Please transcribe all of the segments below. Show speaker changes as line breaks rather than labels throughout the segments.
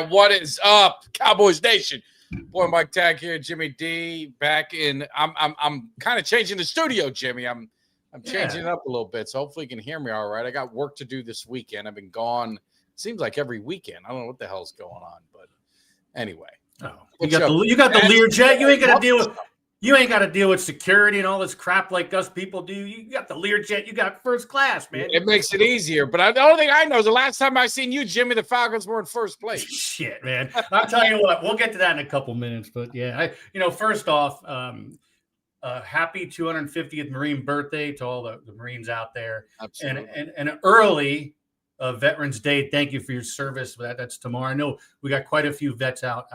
man? What is up, Cowboys Nation? Boy, Mike Tag here, Jimmy Dee, back in. I'm kind of changing the studio, Jimmy. I'm changing it up a little bit, so hopefully you can hear me all right. I got work to do this weekend. I've been gone. Seems like every weekend. I don't know what the hell's going on, but anyway.
Oh, you got the Learjet. You ain't got to deal with. You ain't got to deal with security and all this crap like us people do. You got the Learjet. You got first class, man.
It makes it easier. But the only thing I know is the last time I seen you, Jimmy, the Falcons were in first place.
Shit, man. I'll tell you what. We'll get to that in a couple minutes. But yeah, first off, happy 250th Marine birthday to all the Marines out there.
Absolutely.
And an early Veterans Day. Thank you for your service. That's tomorrow. I know we got quite a few vets out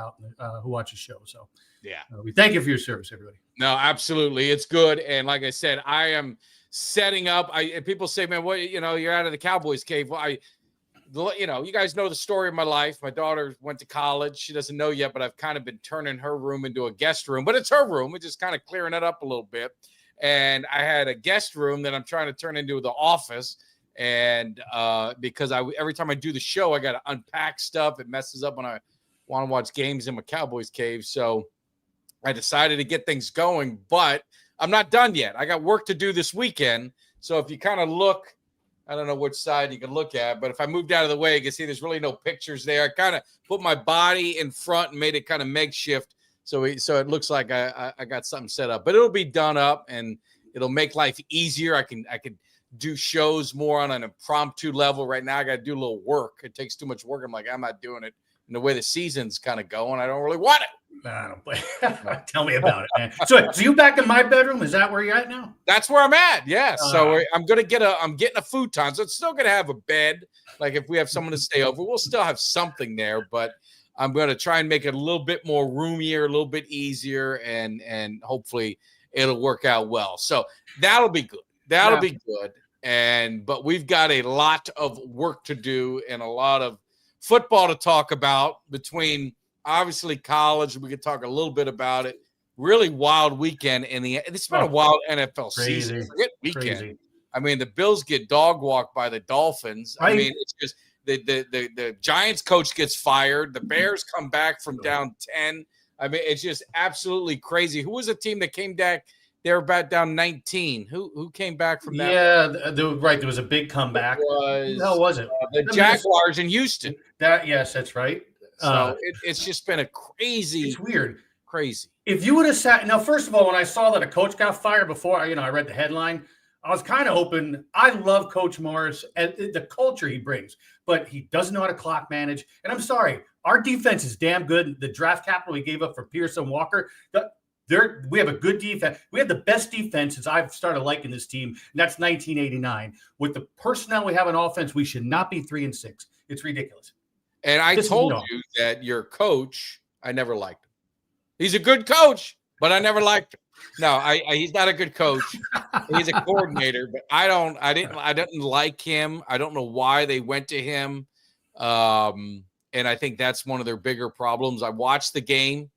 who watch the show. So.
Yeah.
We thank you for your service, everybody.
No, absolutely. It's good. And like I said, I am setting up. People say, man, what, you're out of the Cowboys cave. Well, you guys know the story of my life. My daughter went to college. She doesn't know yet, but I've kind of been turning her room into a guest room, but it's her room. We're just kind of clearing it up a little bit. And I had a guest room that I'm trying to turn into the office. And because every time I do the show, I got to unpack stuff. It messes up when I want to watch games in my Cowboys cave. So I decided to get things going, but I'm not done yet. I got work to do this weekend. So if you kind of look, I don't know which side you can look at, but if I moved out of the way, you can see there's really no pictures there. I kind of put my body in front and made it kind of makeshift. So it looks like I got something set up, but it'll be done up and it'll make life easier. I can do shows more on an impromptu level. Right now, I got to do a little work. It takes too much work. I'm like, I'm not doing it. And the way the season's kind of going, I don't really want it.
I don't play. Tell me about it, man. So you back in my bedroom? Is that where you're at now?
That's where I'm at. Yeah. So I'm getting a futon. So it's still gonna have a bed. Like if we have someone to stay over, we'll still have something there. But I'm gonna try and make it a little bit more roomier, a little bit easier, and hopefully it'll work out well. So that'll be good. That'll be good. But we've got a lot of work to do and a lot of football to talk about between. Obviously, college, we could talk a little bit about it. Really wild weekend. It's been a wild NFL season. Forget weekend. Crazy. I mean, the Bills get dog walked by the Dolphins. Right. I mean, it's just the Giants coach gets fired. The Bears come back from down 10. I mean, it's just absolutely crazy. Who was the team that came back? They were about down 19. Who came back from that?
Yeah, there was a big comeback. How was it?
The Jaguars in Houston.
Yes, that's right.
So it's just been a crazy.
It's weird.
Crazy.
If you would have sat now, first of all, when I saw that a coach got fired before, I read the headline. I was kind of hoping. I love Coach Morris and the culture he brings, but he doesn't know how to clock manage. And I'm sorry, our defense is damn good. The draft capital we gave up for Pearson Walker, we have a good defense. We have the best defense since I've started liking this team, and that's 1989. With the personnel we have on offense, we should not be 3-6. It's ridiculous.
And I told you that your coach, I never liked him. He's a good coach, but I never liked him. No, he's not a good coach. He's a coordinator, but I didn't like him. I don't know why they went to him. And I think that's one of their bigger problems. I watched the game.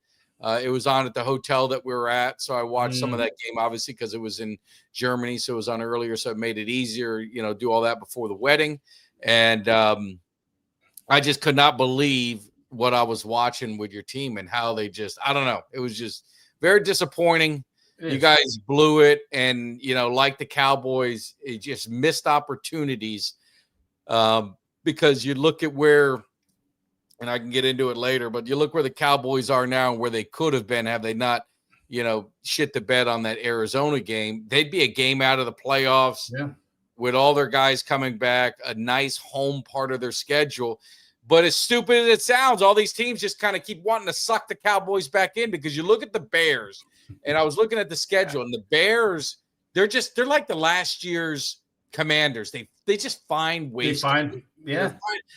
It was on at the hotel that we were at. So I watched some of that game, obviously, because it was in Germany. So it was on earlier. So it made it easier, do all that before the wedding. And, I just could not believe what I was watching with your team and how they I don't know. It was just very disappointing. You guys blew it. And, like the Cowboys, it just missed opportunities because you look at where, and I can get into it later, but you look where the Cowboys are now and where they could have been have they not, shit the bed on that Arizona game. They'd be a game out of the playoffs.
Yeah.
With all their guys coming back, a nice home part of their schedule. But as stupid as it sounds, all these teams just kind of keep wanting to suck the Cowboys back in because you look at the Bears, and I was looking at the schedule, and the Bears, they're like the last year's Commanders. They just find ways. I mean,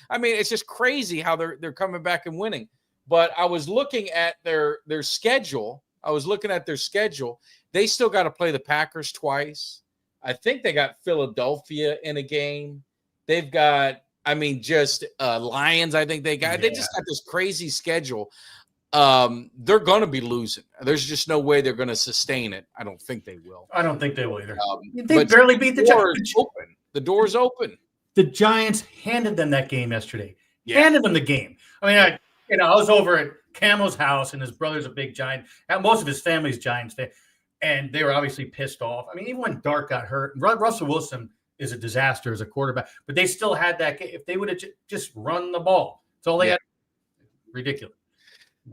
it's just crazy how they're coming back and winning. But I was looking at their schedule. They still got to play the Packers twice. I think they got Philadelphia in a game. They've got, Lions, I think they got. Yeah. They just got this crazy schedule. They're going to be losing. There's just no way they're going to sustain it. I don't think they will.
I don't think they will either. They barely beat the Giants.
The door's open.
The Giants handed them that game yesterday. Yeah. Handed them the game. I was over at Camo's house, and his brother's a big Giant. Most of his family's Giants fan, and they were obviously pissed off. I mean, even when Dart got hurt, Russell Wilson is a disaster as a quarterback, but they still had that. If they would have just run the ball, that's all they had. Ridiculous.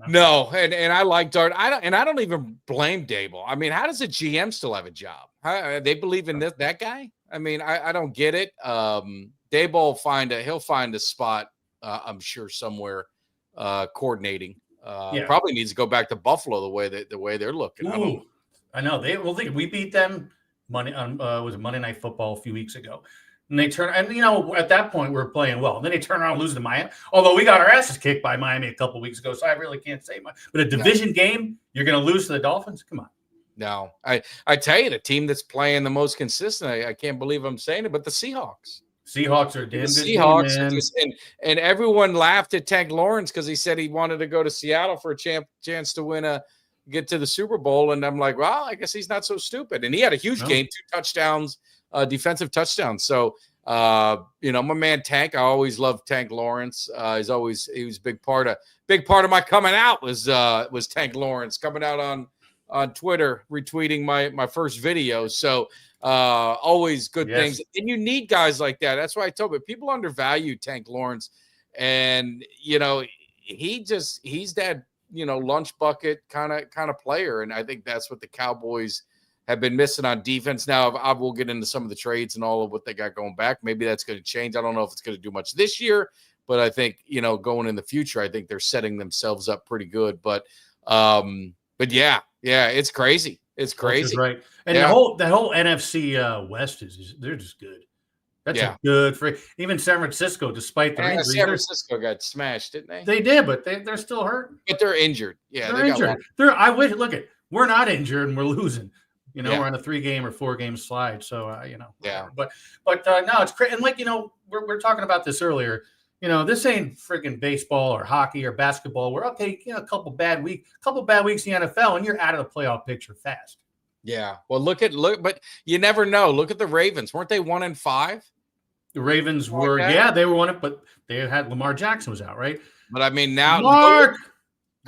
No, and I like Dart. I don't even blame Dable. I mean, how does a GM still have a job? They believe in that guy? I mean, I don't get it. Dable he'll find a spot, I'm sure, somewhere coordinating. Probably needs to go back to Buffalo the way they're looking.
Ooh, I know. We beat them Monday Night Football a few weeks ago. And they turn, and at that point we're playing well. And then they turn around and lose to Miami. Although we got our asses kicked by Miami a couple weeks ago, so I really can't say much. But a division game, you're going to lose to the Dolphins? Come on.
No, I tell you, the team that's playing the most consistent, I can't believe I'm saying it, but the Seahawks.
Seahawks are damn good.
Seahawks, and everyone laughed at Tank Lawrence because he said he wanted to go to Seattle for a chance to get to the Super Bowl. And I'm like, well, I guess he's not so stupid. And he had a huge game, 2 touchdowns. Defensive touchdown. So, my man Tank, I always loved Tank Lawrence. He was a big part of my coming out was Tank Lawrence coming out on Twitter, retweeting my first video. So, always good things. And you need guys like that. That's why I told you, people undervalue Tank Lawrence. And, he's that, lunch bucket kind of player. And I think that's what the Cowboys have been missing on defense. Now, I will get into some of the trades and all of what they got going back. Maybe that's going to change. I don't know if it's going to do much this year, but I think, going in the future, I think they're setting themselves up pretty good. But yeah, it's crazy. It's crazy.
Right. And the whole NFC West they're just good. That's a good for even San Francisco, despite their injuries.
San Francisco got smashed, didn't they?
They did, but they're still hurt.
But they're injured. Yeah,
they're injured. We're not injured and we're losing. We're on a 3-game or 4-game slide. So, But no, it's great. And we're talking about this earlier. This ain't freaking baseball or hockey or basketball. We're okay. A couple bad weeks in the NFL, and you're out of the playoff picture fast.
Yeah. Well, but you never know. Look at the Ravens. Weren't they 1-5?
The Ravens were, they were 1, but they had Lamar Jackson was out, right?
But I mean, now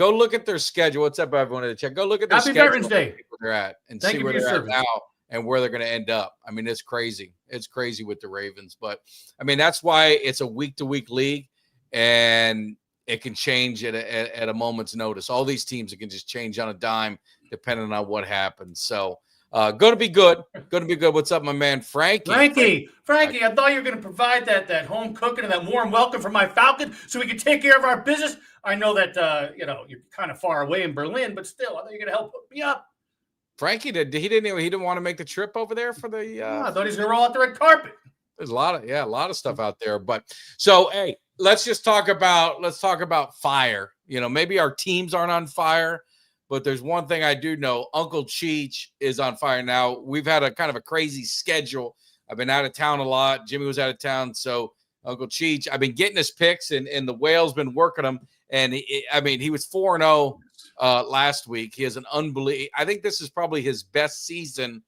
Go look at their schedule. What's up, everyone? To check. Go look at their schedule.
Happy Veterans Day.
Where they're at and see where they're at now and where they're going to end up. I mean, it's crazy. It's crazy with the Ravens. But, I mean, that's why it's a week-to-week league, and it can change at a moment's notice. All these teams, it can just change on a dime depending on what happens. So, going to be good. Going to be good. What's up, my man, Frankie?
Frankie, I thought you were going to provide that home cooking and that warm welcome for my Falcon so we could take care of our business. I know that, you're kind of far away in Berlin, but still, I thought you were going to help hook me up.
Frankie, he didn't want to make the trip over there for the.
I thought he was going to roll out the red carpet.
There's a lot of stuff out there. But so, hey, let's talk about fire. Maybe our teams aren't on fire, but there's one thing I do know. Uncle Cheech is on fire now. We've had a kind of a crazy schedule. I've been out of town a lot. Jimmy was out of town. So Uncle Cheech, I've been getting his picks and the Whale's been working them. And he was 4-0 last week. He has an unbelievable. I think this is probably his best season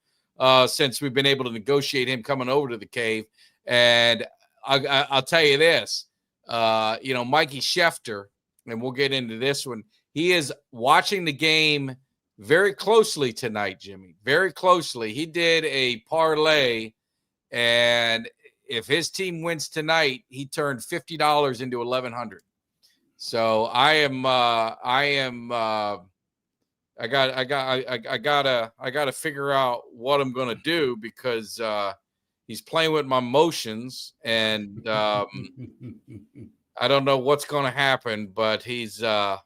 since we've been able to negotiate him coming over to the cave. And I'll tell you this, Mikey Schefter, and we'll get into this one. He is watching the game very closely tonight, Jimmy. Very closely. He did a parlay, and if his team wins tonight, he turned $50 into $1,100. So I gotta figure out what I'm gonna do because he's playing with my emotions, and I don't know what's gonna happen, but it's a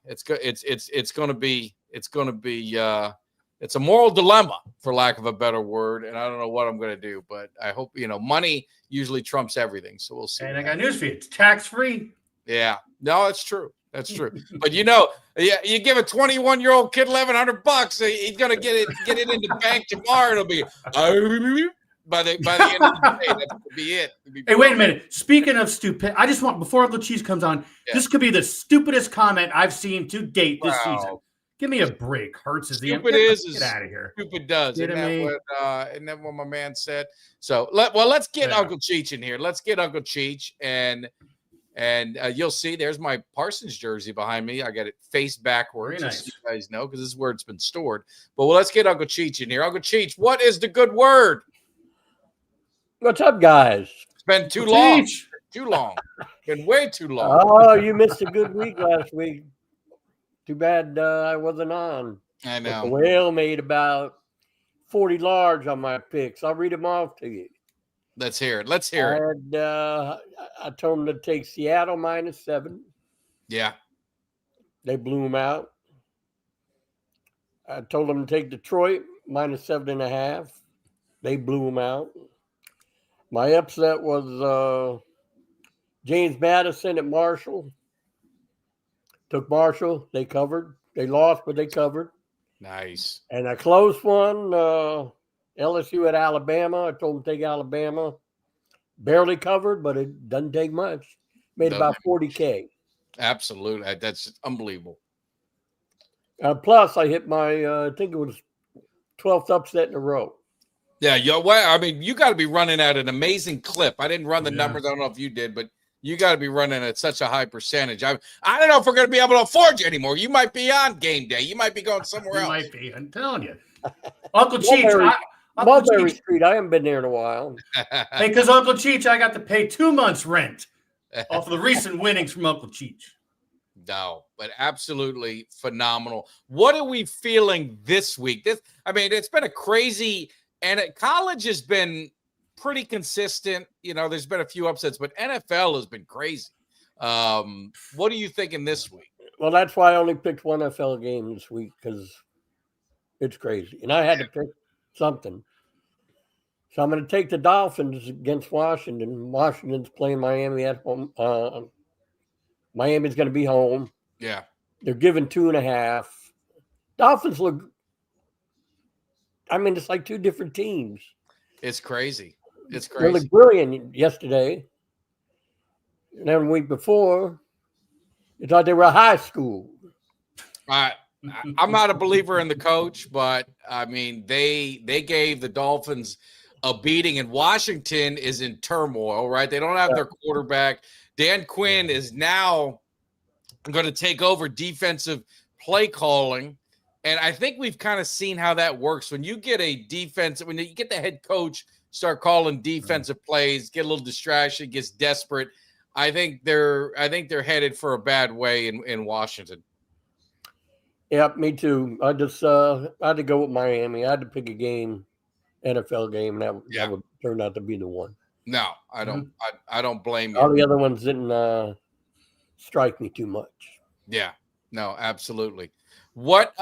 moral dilemma, for lack of a better word, and I don't know what I'm gonna do, but I hope money usually trumps everything, so we'll see.
And I got news for you: it's tax-free.
Yeah, no, that's true. That's true. But you give a 21-year-old kid $1,100, he's gonna get it in the bank tomorrow. It'll be by the end of the day. That's gonna be it.
Hey, wait a minute. Speaking of stupid, I just want before Uncle Cheese comes on. Yeah. This could be the stupidest comment I've seen to date this season. Give me a break. Hurts is the
stupid get out of here. Stupid does. Isn't that what my man said? So let's get Uncle Cheech in here. Let's get Uncle Cheech And you'll see there's my Parsons jersey behind me. I got it face backwards,
Very nice.
so you guys know, because this is where it's been stored. But let's get Uncle Cheech in here. Uncle Cheech, what is the good word?
What's up, guys?
It's been too
Uncle
long.
Cheech.
Too long. Been way too long.
Oh, you missed a good week last week. Too bad I wasn't on.
I
But the
know.
whale made about 40 large on my picks. I'll read them off to you.
Let's hear it. Let's hear it.
I told them to take Seattle -7.
Yeah.
They blew them out. I told them to take Detroit -7.5. They blew them out. My upset was James Madison at Marshall. Took Marshall. They covered. They lost, but they covered.
Nice.
And a close one, LSU at Alabama. I told them to take Alabama. Barely covered, but it doesn't take much. Made about 40K.
Absolutely. That's unbelievable.
Plus, I hit my, I think it was 12th upset in a row.
Yeah. I mean, you got to be running at an amazing clip. I didn't run the numbers. I don't know if you did, but you got to be running at such a high percentage. I don't know if we're going to be able to afford you anymore. You might be on game day. You might be going somewhere else.
Might be. I'm telling you. Uncle Cheech.
Mulberry Street. I haven't been there in a while.
Hey, because Uncle Cheech, I got to pay 2 months' rent off of the recent winnings from Uncle Cheech.
No, but absolutely phenomenal. What are we feeling this week? It's been a crazy, and college has been pretty consistent. You know, there's been a few upsets, but NFL has been crazy. What are you thinking this week?
Well, that's why I only picked one NFL game this week, because it's crazy. And I had to pick something. So I'm going to take the Dolphins against Washington. Washington's playing Miami at home. Miami's going to be home.
Yeah.
They're giving 2.5. Dolphins look, it's like two different teams.
It's crazy. It's
They
crazy.
looked brilliant yesterday. And then the week before, you thought they were high school.
I'm not a believer in the coach, but they gave the Dolphins a beating, and Washington is in turmoil, right? They don't have their quarterback. Dan Quinn is now going to take over defensive play calling, and I think we've kind of seen how that works. When you get when you get the head coach start calling defensive plays, get a little distraction, gets desperate. I think they're headed for a bad way in Washington.
Yeah, me too. I just I had to go with Miami. I had to pick a game, NFL game, and that would turn out to be the one.
No, I don't. I don't blame you.
All the other ones didn't strike me too much.
Yeah, no, absolutely. What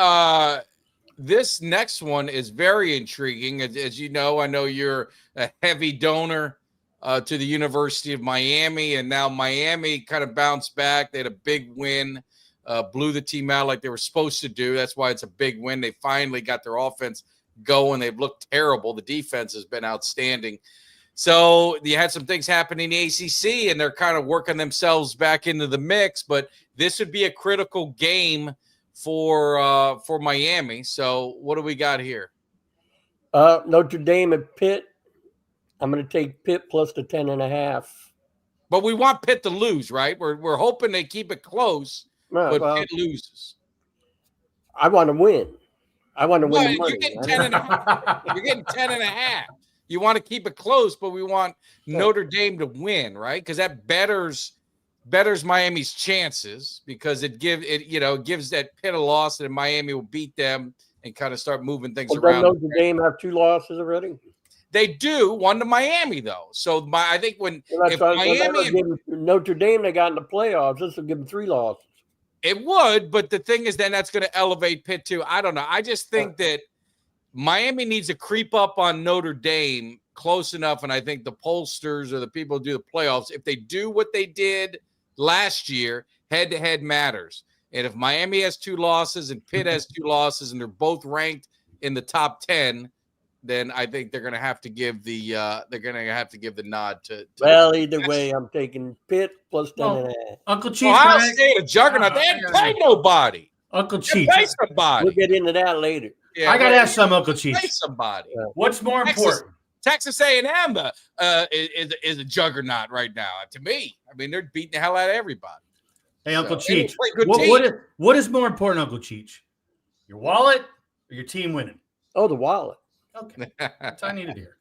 this next one is very intriguing. As you know, I know you're a heavy donor to the University of Miami, and now Miami kind of bounced back. They had a big win. Blew the team out like they were supposed to do. That's why it's a big win. They finally got their offense going. They've looked terrible. The defense has been outstanding. So you had some things happen in the ACC, and they're kind of working themselves back into the mix. But this would be a critical game for Miami. So what do we got here?
Notre Dame at Pitt. I'm going to take Pitt plus the 10.5.
But we want Pitt to lose, right? We're hoping they keep it close. But Pitt loses.
I want to win. I want to win the money.
You're getting 10.5. You're getting 10.5. You want to keep it close, but we want Notre Dame to win, right? Because that betters Miami's chances, because it gives that Pitt a loss, and Miami will beat them and kind of start moving things around.
Does Notre Dame have 2 losses already?
They do, one to Miami though. So I think
Notre Dame, they got in the playoffs, this will give them 3 losses.
It would, but the thing is, then that's going to elevate Pitt too. I don't know. I just think that Miami needs to creep up on Notre Dame close enough, and I think the pollsters or the people who do the playoffs, if they do what they did last year, head-to-head matters. And if Miami has 2 losses and Pitt has 2 losses, and they're both ranked in the top 10, then I think they're going to have to give the nod to.
Well, either way, I'm taking Pitt plus 10.5.
Uncle Cheech,
Ohio State, a juggernaut. They didn't pay nobody.
Uncle Cheech,
pay somebody.
We'll get into that later.
Yeah,
I got to ask some Uncle Cheech.
Pay somebody.
What's more important?
Texas A&M is a juggernaut right now. To me, I mean, they're beating the hell out of everybody.
Hey, Uncle
So,
Cheech,
good
what is more important, Uncle Cheech? Your wallet or your team winning?
Oh, the wallet.
Okay, that's all I needed here.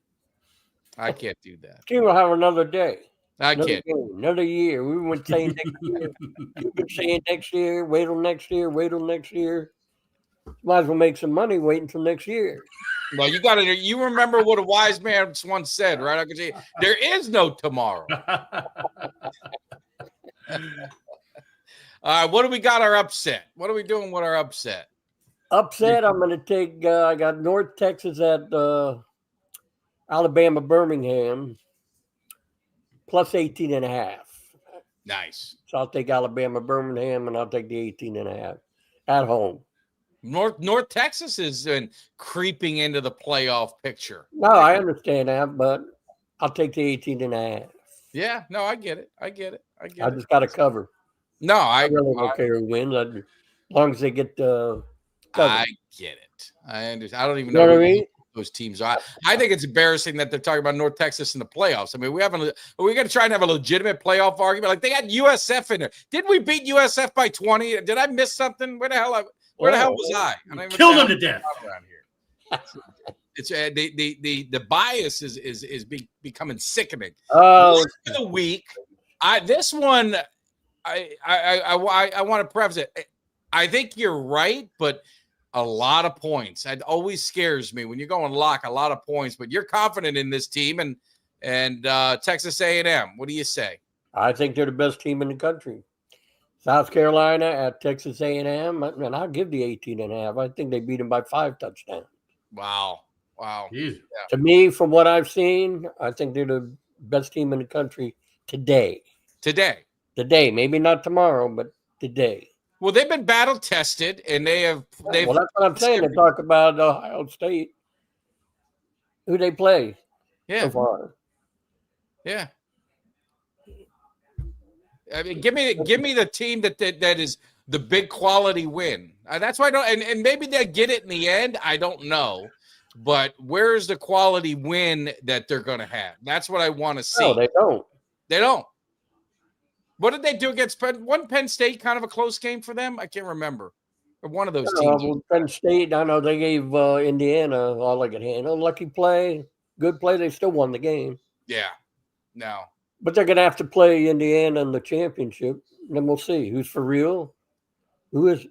I can't do that.
Team will have another day.
I
Another
can't.
game, another year. We were saying next year. You've been saying next year. Wait till next year. Wait till next year. Might as well make some money. Wait until next year.
Well, you got to. You remember what a wise man once said, right? I can say there is no tomorrow. All right, what do we got? Our upset. What are we doing with our upset?
Upset. I'm going to take. I got North Texas at Alabama Birmingham plus 18.5.
Nice.
So I'll take Alabama Birmingham, and I'll take the 18.5 at home.
North Texas has been creeping into the playoff picture.
No, I understand that, but I'll take the 18.5.
Yeah, no, I get it. I
just got to cover.
No,
I really don't care who wins, as long as they get the cover.
I get it. I understand. I don't even
You know
know
what I mean?
Those teams are. I think it's embarrassing that they're talking about North Texas in the playoffs. I mean, we're going to try and have a legitimate playoff argument. Like, they got USF in there. Didn't we beat USF by 20? Did I miss something? Where the hell was I?
Killed them to death
around here. It's the bias is becoming sickening.
Oh,
For the week, this one, I want to preface it. I think you're right, but a lot of points. It always scares me when you're going lock a lot of points. But you're confident in this team and Texas A&M. What do you say?
I think they're the best team in the country. South Carolina at Texas A&M, and I'll give the 18.5. I think they beat them by 5 touchdowns.
Wow.
Yeah.
To me, from what I've seen, I think they're the best team in the country today. Today, maybe not tomorrow, but today.
Well, they've been battle tested, and they've.
Well, that's what I'm saying. They talk about Ohio State. Who they play?
Yeah.
So far.
Yeah. I mean, give me the team that is the big quality win. That's why I don't. And maybe they get it in the end. I don't know. But where's the quality win that they're going to have? That's what I want to see.
No, they don't.
They don't. What did they do against Penn State? Kind of a close game for them. I can't remember. Or one of those teams.
Well, Penn State. I know they gave Indiana all they could handle. Lucky play, good play. They still won the game.
Yeah. No.
But they're going to have to play Indiana in the championship. Then we'll see who's for real. Who is?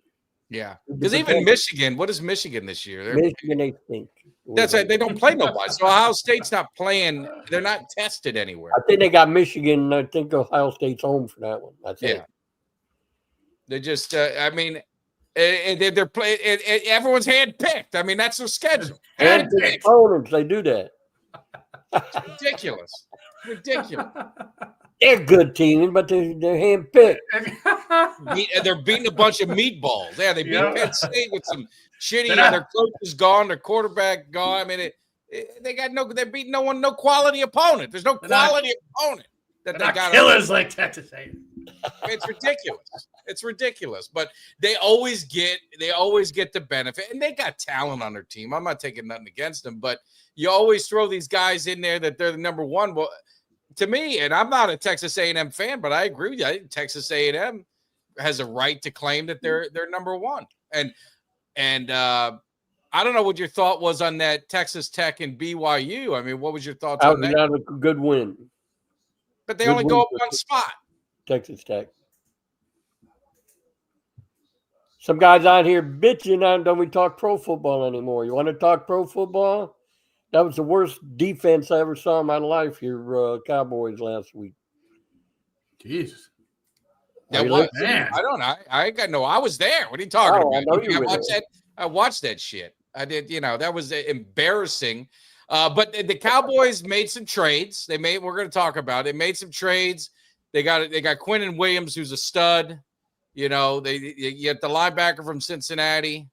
Yeah. Because even Michigan. What is Michigan this year?
Michigan, they think.
That's right. They don't play nobody. So Ohio State's not playing. They're not tested anywhere.
I think they got Michigan. I think Ohio State's home for that one. I think.
Yeah. They just, I mean, they're playing. Everyone's handpicked. I mean, that's their schedule.
Handpicked opponents. They do that.
It's ridiculous.
They're good teams, but they're handpicked.
They're beating a bunch of meatballs. Yeah, they beat Penn State with some shitty. Their coach is gone. Their quarterback gone. I mean, they're beating no quality opponent. There's no quality opponent that they got.
Killers like Texas A&M.
It's ridiculous. But they always get the benefit, and they got talent on their team. I'm not taking nothing against them, but you always throw these guys in there that they're the number one. Well, to me, and I'm not a Texas A&M fan, but I agree with you. I think Texas A&M has a right to claim that they're number one. And I don't know what your thought was on that Texas Tech and BYU. I mean, what was your thoughts on that?
That was a good win.
But they only go up one spot.
Texas Tech. Some guys out here bitching, don't we talk pro football anymore? You want to talk pro football? That was the worst defense I ever saw in my life, your Cowboys last week.
Jesus.
That was, man. I don't know. I was there. What are you talking about?
I know you were there.
I watched that shit. I did, that was embarrassing. But the Cowboys made some trades. We're going to talk about it. They made some trades. They got Quinnen Williams, who's a stud. You get the linebacker from Cincinnati.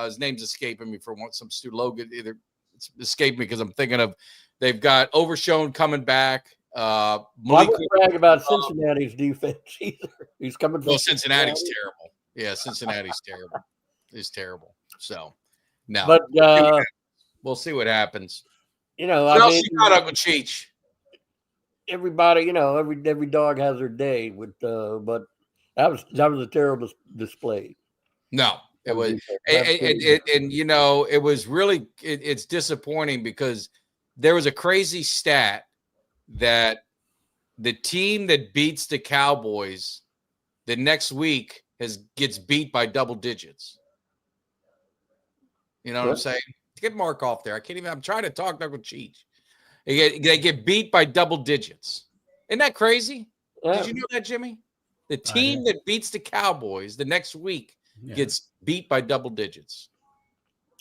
His name's escaping me for some Stu Logan. Either it's escaped me because I'm thinking of they've got Overshown coming back.
I wouldn't brag about Cincinnati's defense either. He's coming back.
Well, Cincinnati's terrible. Yeah, Cincinnati's terrible. It's terrible. So no.
But
we'll see what happens. What else you got, Uncle Cheech?
Everybody, every dog has their day but that was a terrible display.
No, it was, it was really, it's disappointing because there was a crazy stat that the team that beats the Cowboys the next week gets beat by double digits. You know what I'm saying? Get Mark off there. I'm trying to talk to Uncle Cheech. They get beat by double digits. Isn't that crazy? Yeah. Did you know that, Jimmy? The team that beats the Cowboys the next week gets beat by double digits.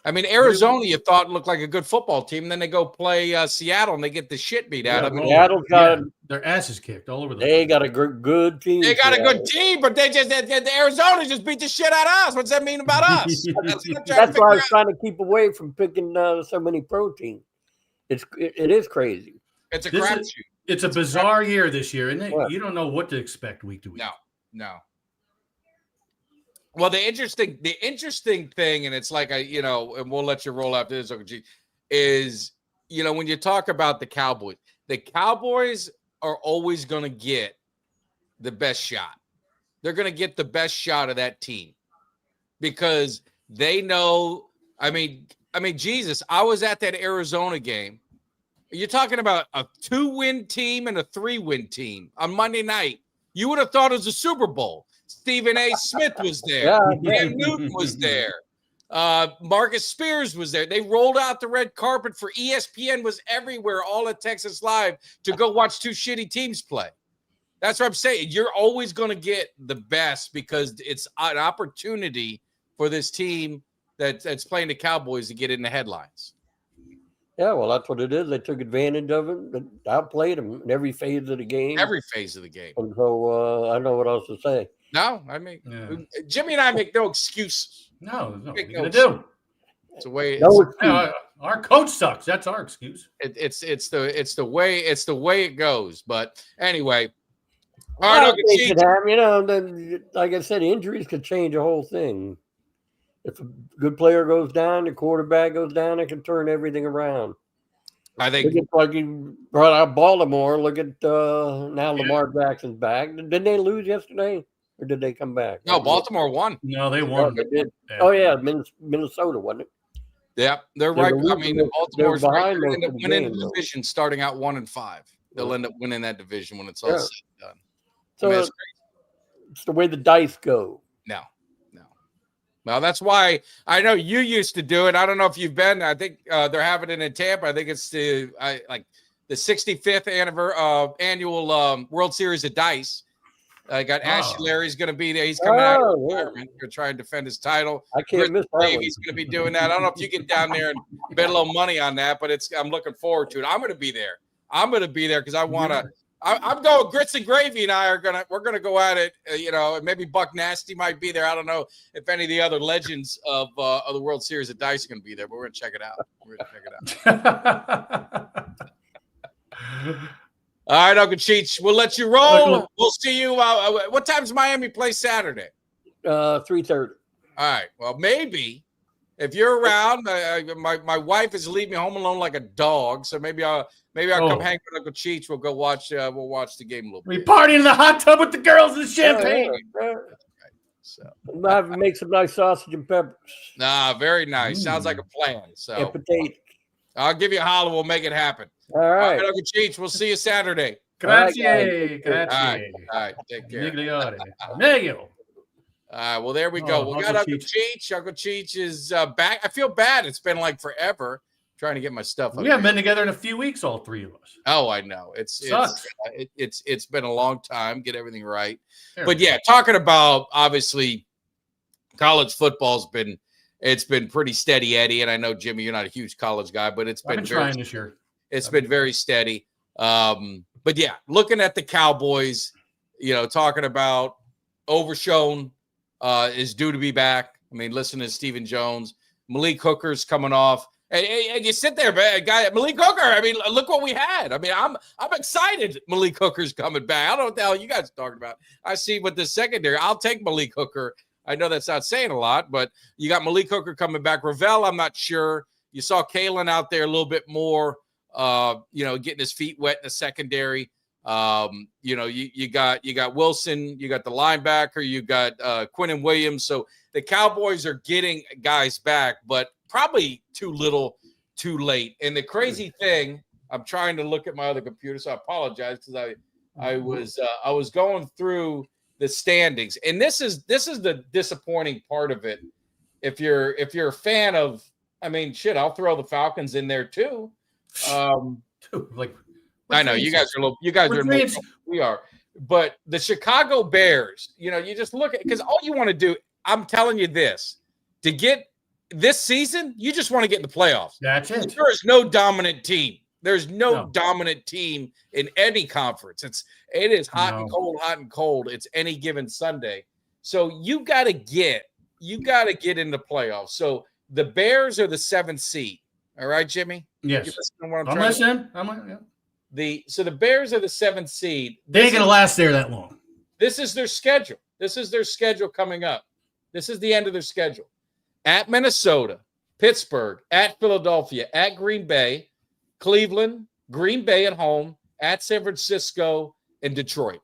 I mean, Arizona, you thought looked like a good football team. Then they go play Seattle, and they get the shit beat out of them.
Seattle's got their asses kicked all over the place.
They got a good team.
They got a good team, but the Arizona just beat the shit out of us. What's that mean about us?
That's why I was trying to keep away from picking so many pro teams. It is crazy.
It's a crapshoot.
It's a bizarre year this year, isn't it? Yeah. You don't know what to expect week to week.
No. Well, the interesting thing, and it's like and we'll let you roll after this, is when you talk about the Cowboys are always going to get the best shot. They're going to get the best shot of that team because they know. I mean, Jesus, I was at that Arizona game. You're talking about a 2-win team and a 3-win team on Monday night. You would have thought it was a Super Bowl. Stephen A. Smith was there. Cam Newton was there. Marcus Spears was there. They rolled out the red carpet for ESPN was everywhere, all at Texas Live, to go watch two shitty teams play. That's what I'm saying. You're always going to get the best because it's an opportunity for this team that's playing the Cowboys to get in the headlines.
Yeah, well, that's what it is. They took advantage of it. They outplayed them in every phase of the game.
Every phase of the game.
And so I don't know what else to say.
No, Jimmy and I make no excuses.
No, what are you going to do?
It's the way
our coach sucks. That's our excuse.
It's the way it goes. But anyway, all right,
like I said, injuries could change the whole thing. If a good player goes down, the quarterback goes down, it can turn everything around.
I think
like you brought out Baltimore. Look at now Lamar Jackson's back. Didn't they lose yesterday, or did they come back?
No, Baltimore won.
No, they won.
They did. Oh yeah, Minnesota, wasn't it?
Yeah, they're right. I mean, Baltimore's right. They're end up winning the division, starting out 1-5. They'll end up winning that division when it's all said and done.
So it's the way the dice go.
No. Well, that's why I know you used to do it. I don't know if you've been. I think they're having it in Tampa. I think it's the 65th annual World Series of Dice. I got Ashley Larry's going to be there. He's coming out of retirement to try and defend his title.
I can't miss that.
He's going to be doing that. I don't know if you get down there and bet a little money on that, but I'm looking forward to it. I'm going to be there. Because I want to. I'm going. Grits and Gravy and I we're gonna go at it. Maybe Buck Nasty might be there. I don't know if any of the other legends of the World Series of Dice are gonna be there, but we're gonna check it out. All right, Uncle Cheech, we'll let you roll. We'll see you. What time's Miami play Saturday?
3:30.
All right. Well, maybe if you're around, my wife is leaving me home alone like a dog, so maybe I'll come hang with Uncle Cheech. We'll go watch. We'll watch the game a little bit.
We party in the hot tub with the girls and champagne.
So make some nice sausage and peppers.
Very nice. Sounds like a plan. So
and potatoes.
I'll give you a holler. We'll make it happen.
All right,
Uncle Cheech. We'll see you Saturday.
Grazie.
All right. Take care.
Negio.
Well, there we go. We got Uncle Cheech. Uncle Cheech is back. I feel bad. It's been like forever trying to get my stuff.
We haven't been together in a few weeks, all three of us.
Oh, I know. It's been a long time. Get everything right. But yeah, talking about obviously college football's been pretty steady, Eddie. And I know, Jimmy, you're not a huge college guy, but it's been
trying this year.
It's been very steady. But yeah, looking at the Cowboys, talking about Overshown is due to be back. I mean, listen to Stephen Jones. Malik Hooker's coming off. And you sit there, man, guy, Malik Hooker. I mean, look what we had. I mean, I'm excited Malik Hooker's coming back. I don't know what the hell you guys are talking about. I see with the secondary. I'll take Malik Hooker. I know that's not saying a lot, but you got Malik Hooker coming back. Ravel, I'm not sure. You saw Kalen out there a little bit more. getting his feet wet in the secondary. You got Wilson, you got the linebacker, you got Quinnen Williams. So the Cowboys are getting guys back, but probably too little, too late. And the crazy thing, I'm trying to look at my other computer, so I apologize because I was going through the standings, and this is the disappointing part of it. If you're a fan of, I'll throw the Falcons in there too. I know you guys are we are, but the Chicago Bears, you just look at, because all you want to do, I'm telling you this, to get this season, you just want to get in the playoffs.
That's it.
There is no dominant team. There's no dominant team in any conference. It is hot and cold. It's any given Sunday. So you got to get in the playoffs. So the Bears are the 7th seed. All right, Jimmy?
Yes.
You listening to what
I'm listening.
So the Bears are the 7th seed.
They ain't going to last there that long.
This is their schedule. This is their schedule coming up. This is the end of their schedule. At Minnesota, Pittsburgh, at Philadelphia, at Green Bay, Cleveland, Green Bay at home, at San Francisco, and Detroit.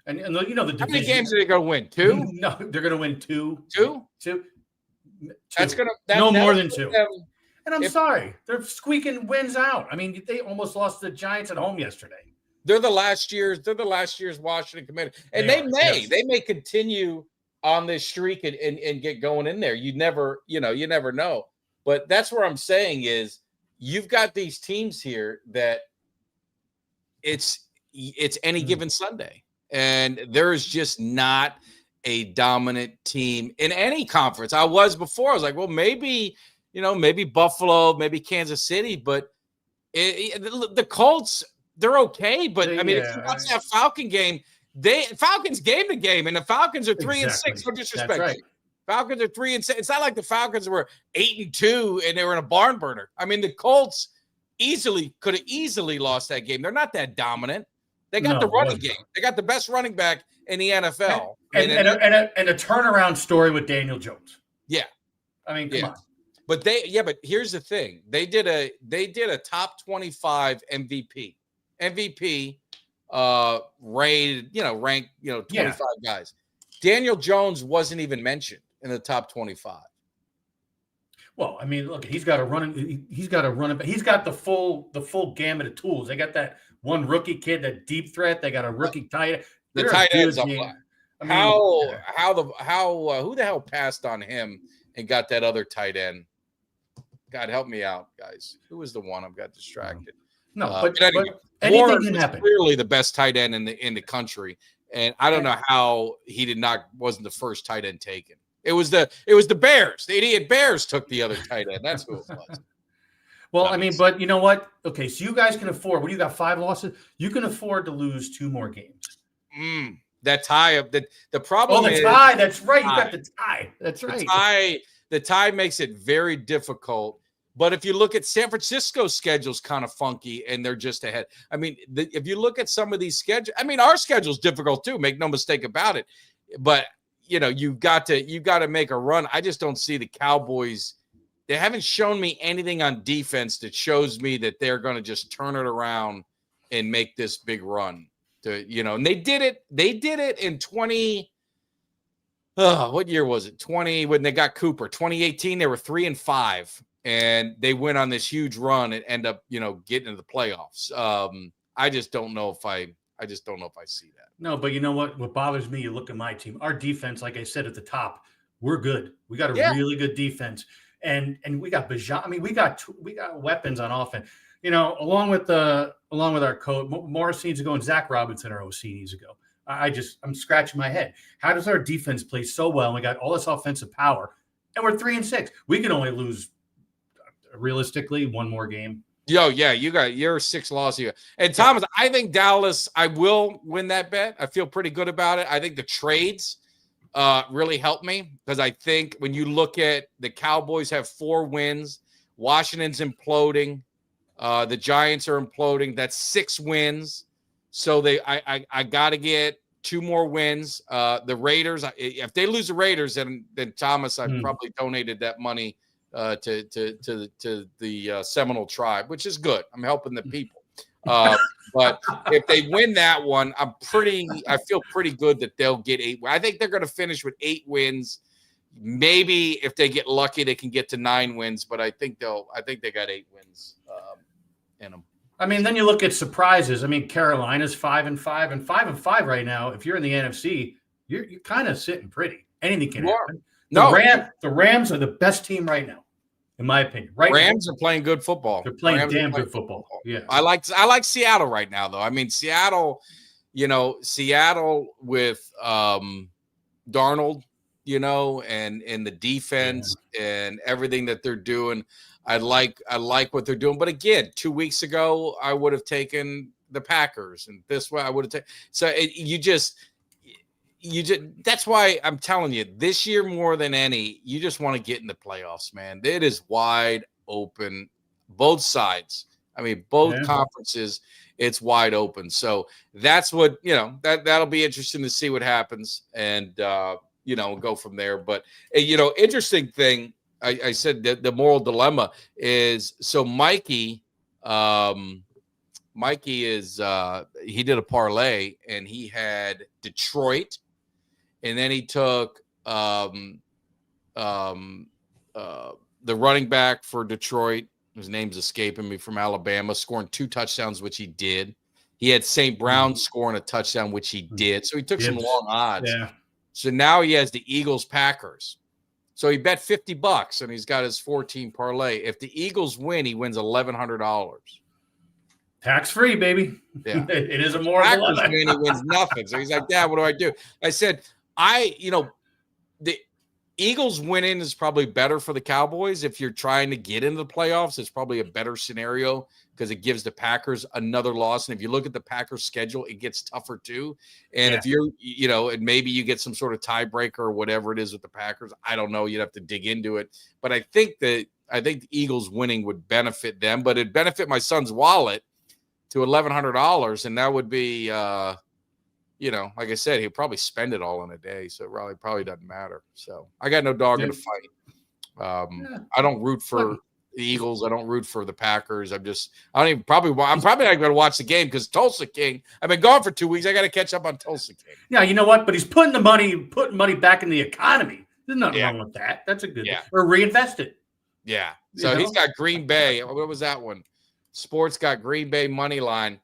And the division.
How many games are they going to win? 2?
No, they're going to win 2.
2?
2.
That's going
to no more than 2. And I'm sorry, they're squeaking wins out. They almost lost to the Giants at home yesterday.
They're the last year's Washington Committee, and they may continue on this streak and get going in there. You never know. But that's where I'm saying is, you've got these teams here that it's any given Sunday, and there is just not a dominant team in any conference. I was like, well, maybe Buffalo, maybe Kansas City, but the Colts, they're okay. But if you watch that Falcon game, Falcons game to game, and the Falcons are 3-6. No disrespect.
That's right.
Falcons are 3-6. It's not like the Falcons were 8-2 and they were in a barn burner. The Colts could have easily lost that game. They're not that dominant. They got the running game. They got the best running back in the NFL.
And a turnaround story with Daniel Jones.
Yeah.
Come on.
But here's the thing. They did a top 25 MVP. MVP ranked 25 guys. Daniel Jones wasn't even mentioned in the top 25.
Well, look, he's got a running. He's got the full gamut of tools. They got that one rookie kid, that deep threat. They got a rookie tight end.
The tight ends up. Who the hell passed on him and got that other tight end? God help me out, guys. Who was the one? I've got distracted.
No, but anything
Warren
can happen.
Clearly the best tight end in the country, and I don't know how he wasn't the first tight end taken. It was the Bears. The idiot Bears took the other tight end. That's who it was.
Well, but you know what? Okay, so you guys can afford. What do you got? 5 losses. You can afford to lose 2 more games.
That tie up. The problem.
Oh, the tie. That's right. You got the tie. That's right.
The tie makes it very difficult. But if you look at San Francisco's schedule's kind of funky, and they're just ahead. If you look at some of these schedules, our schedule's difficult too. Make no mistake about it. But you got to make a run. I just don't see the Cowboys. They haven't shown me anything on defense that shows me that they're going to just turn it around and make this big run. And they did it. They did it in 20. What year was it? 20 when they got Cooper. 2018. They were 3-5. And they went on this huge run and end up, getting into the playoffs. I just don't know if I see that.
No, but you know what? What bothers me, you look at my team. Our defense, like I said at the top, we're good. We got a really good defense, and we got Bajan. We got weapons on offense. Along with our coach, Morris needs to go, and Zach Robinson, our OC, needs to go. I'm scratching my head. How does our defense play so well? And we got all this offensive power, and we're 3-6. We can only lose. Realistically, 1 more game. You're 6 losses. And Thomas, I think Dallas, I will win that bet. I feel pretty good about it. I think the trades really helped me, because I think when you look at the Cowboys have 4 wins, Washington's imploding, the Giants are imploding. That's 6 wins. So I got to get 2 more wins. The Raiders, if they lose the Raiders, then Thomas, I probably donated that money
to the Seminole tribe, which is good. I'm helping the people. But if they win that one, I feel pretty good that they'll get 8. I think they're going to finish with 8 wins. Maybe if they get lucky, they can get to 9 wins. But I think they got 8 wins in them.
I mean, then you look at surprises. I mean, Carolina's 5-5 and 5-5 right now. If you're in the NFC, you're kind of sitting pretty. Anything can happen. The Rams are the best team right now, in my opinion.
Rams are playing good football.
They're playing damn good football. Yeah,
I like Seattle right now, though. I mean, Seattle with Darnold, and the defense and everything that they're doing. I like what they're doing. But again, 2 weeks ago, I would have taken the Packers, and this way I would have taken. So that's why I'm telling you, this year more than any, you just want to get in the playoffs, man. It is wide open, both sides. I mean, both conferences, it's wide open. So that's what, that'll be interesting to see what happens, and go from there. But interesting thing, I said that the moral dilemma is, so Mikey is he did a parlay, and he had Detroit, and then he took the running back for Detroit, his name's escaping me, from Alabama, scoring 2 touchdowns, which he did. He had St. Brown scoring a touchdown, which he did. So he took some long odds. Yeah. So now he has the Eagles Packers. So he bet $50, and he's got his 14 parlay. If the Eagles win, he wins $1,100.
Tax free, baby.
Yeah,
it is a more.
Packers win, he wins nothing. So he's like, Dad, what do I do? I said, the Eagles winning is probably better for the Cowboys. If you're trying to get into the playoffs, it's probably a better scenario because it gives the Packers another loss. And if you look at the Packers schedule, it gets tougher too. And if you're, and maybe you get some sort of tiebreaker or whatever it is with the Packers, I don't know. You'd have to dig into it. But I think the Eagles winning would benefit them, but it'd benefit my son's wallet to $1,100. And that would be, like I said, he'll probably spend it all in a day. So it probably doesn't matter. So I got no dog in the fight. I don't root for the Eagles. I don't root for the Packers. I'm probably not going to watch the game because Tulsa King, I've been gone for 2 weeks. I got to catch up on Tulsa King.
Yeah. You know what? But he's putting money back in the economy. There's nothing wrong with that. That's a good thing. Or reinvest it.
Yeah. So he's got Green Bay. What was that one? Sports got Green Bay money line.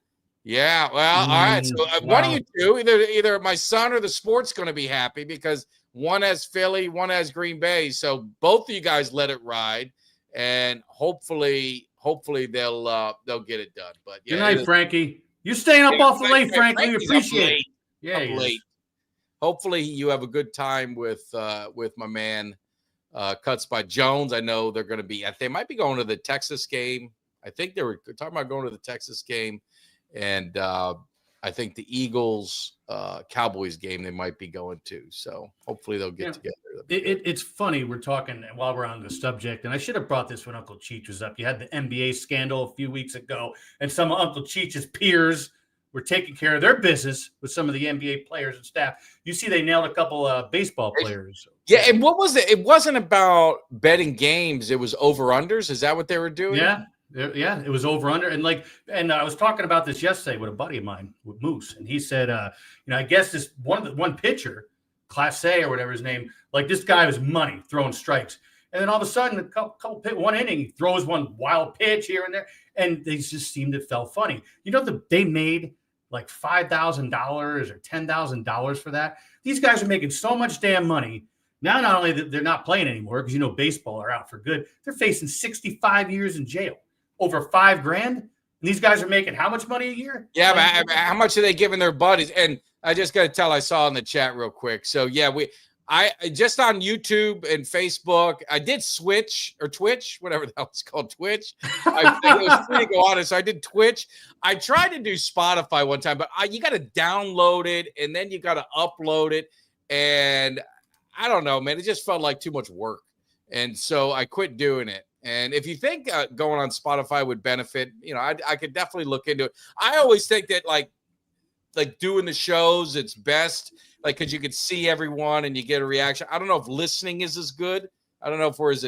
Yeah, well, all right. So one of you two, either my son or the sport's going to be happy because one has Philly, one has Green Bay. So both of you guys let it ride, and hopefully they'll get it done. But
good night, Frankie. You're staying up awful late, Frankie. We appreciate it. Yeah,
late. Hopefully you have a good time with my man Cuts by Jones. I know they're going to be. They might be going to the Texas game. I think they were talking about going to the Texas game. And I think the Eagles Cowboys game they might be going to. So hopefully they'll get together.
It's funny we're talking while we're on the subject, and I should have brought this when Uncle Cheech was up. You had the NBA scandal a few weeks ago, and some of Uncle Cheech's peers were taking care of their business with some of the NBA players and staff. You see, they nailed a couple baseball players.
Yeah, and what was it? It wasn't about betting games. It was over-unders. Is that what they were doing?
Yeah. Yeah, it was over under. And I was talking about this yesterday with a buddy of mine, with Moose, and he said, I guess this one pitcher, Class A or whatever his name, like this guy was money throwing strikes. And then all of a sudden, one inning, he throws one wild pitch here and there, and they just seemed it felt funny. They made like $5,000 or $10,000 for that. These guys are making so much damn money. Now, not only that they're not playing anymore because baseball are out for good, they're facing 65 years in jail. Over $5,000, and these guys are making how much money a year?
Yeah, but how much are they giving their buddies? And I just got to tell, I saw in the chat real quick. So yeah, I just on YouTube and Facebook, I did Twitch, whatever the hell it's called, Twitch. I think it was free to go on it, so I did Twitch. I tried to do Spotify one time, but you got to download it and then you got to upload it, and I don't know, man, it just felt like too much work, and so I quit doing it. And if you think going on Spotify would benefit, I could definitely look into it. I always think that like doing the shows, it's best, because you can see everyone and you get a reaction. I don't know if listening is as good, I don't know if we're as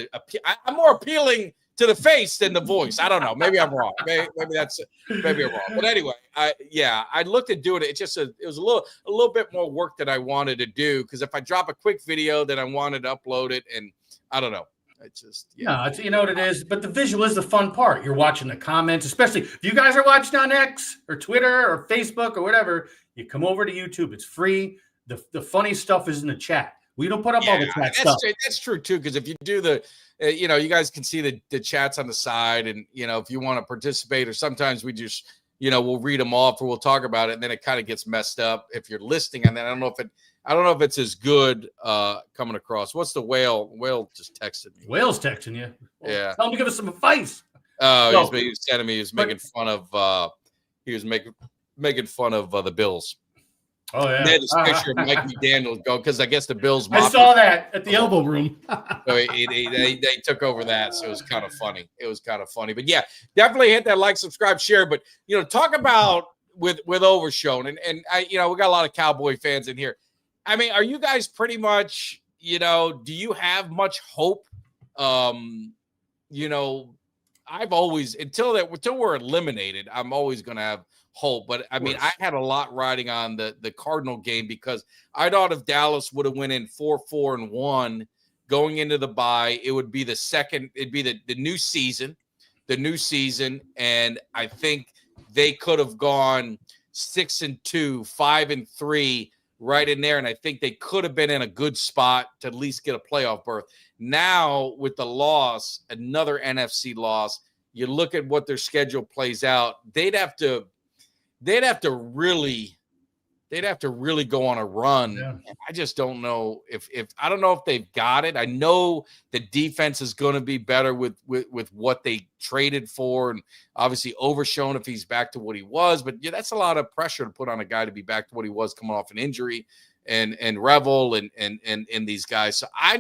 I'm more appealing to the face than the voice. I don't know. Maybe I'm wrong. Maybe I'm wrong. But anyway, I looked at doing it. It was a little bit more work that I wanted to do, because if I drop a quick video, then I wanted to upload it, and I don't know. It's just
no, it's, you know what it is. But the visual is the fun part. You're watching the comments, especially if you guys are watching on X or Twitter or Facebook or whatever. You come over to YouTube. It's free. The funny stuff is in the chat. We don't put up all the chat stuff.
That's true too, because if you do the, you guys can see the chats on the side, and if you want to participate, or sometimes we just, we'll read them off or we'll talk about it, and then it kind of gets messed up if you're listening. And then I don't know if it's as good coming across. What's the whale? Whale just texted me.
Whale's texting you. Well,
yeah.
Tell him to give us some advice.
Oh, he was sending me. He was making fun of. He was making fun of the Bills.
Oh yeah.
They had this picture of Mike McDaniel go, because I guess the Bills.
I saw that at the elbow room.
So they took over that, so it was kind of funny. But yeah, definitely hit that like, subscribe, share. But talk about with Overshown, and I we got a lot of Cowboy fans in here. I mean, are you guys pretty much do you have much hope? I've always until we're eliminated, I'm always going to have hope. But I mean, I had a lot riding on the Cardinal game, because I thought if Dallas would have went in 4-4-1 going into the bye, it would be it'd be the new season, and I think they could have gone 6-2, 5-3 right in there, and I think they could have been in a good spot to at least get a playoff berth. Now with the loss, another NFC loss, you look at what their schedule plays out, they'd have to really go on a run. Yeah. I just don't know if I don't know if they've got it. I know the defense is going to be better with what they traded for, and obviously Overshown if he's back to what he was. But yeah, that's a lot of pressure to put on a guy to be back to what he was coming off an injury, and Revel and these guys. So I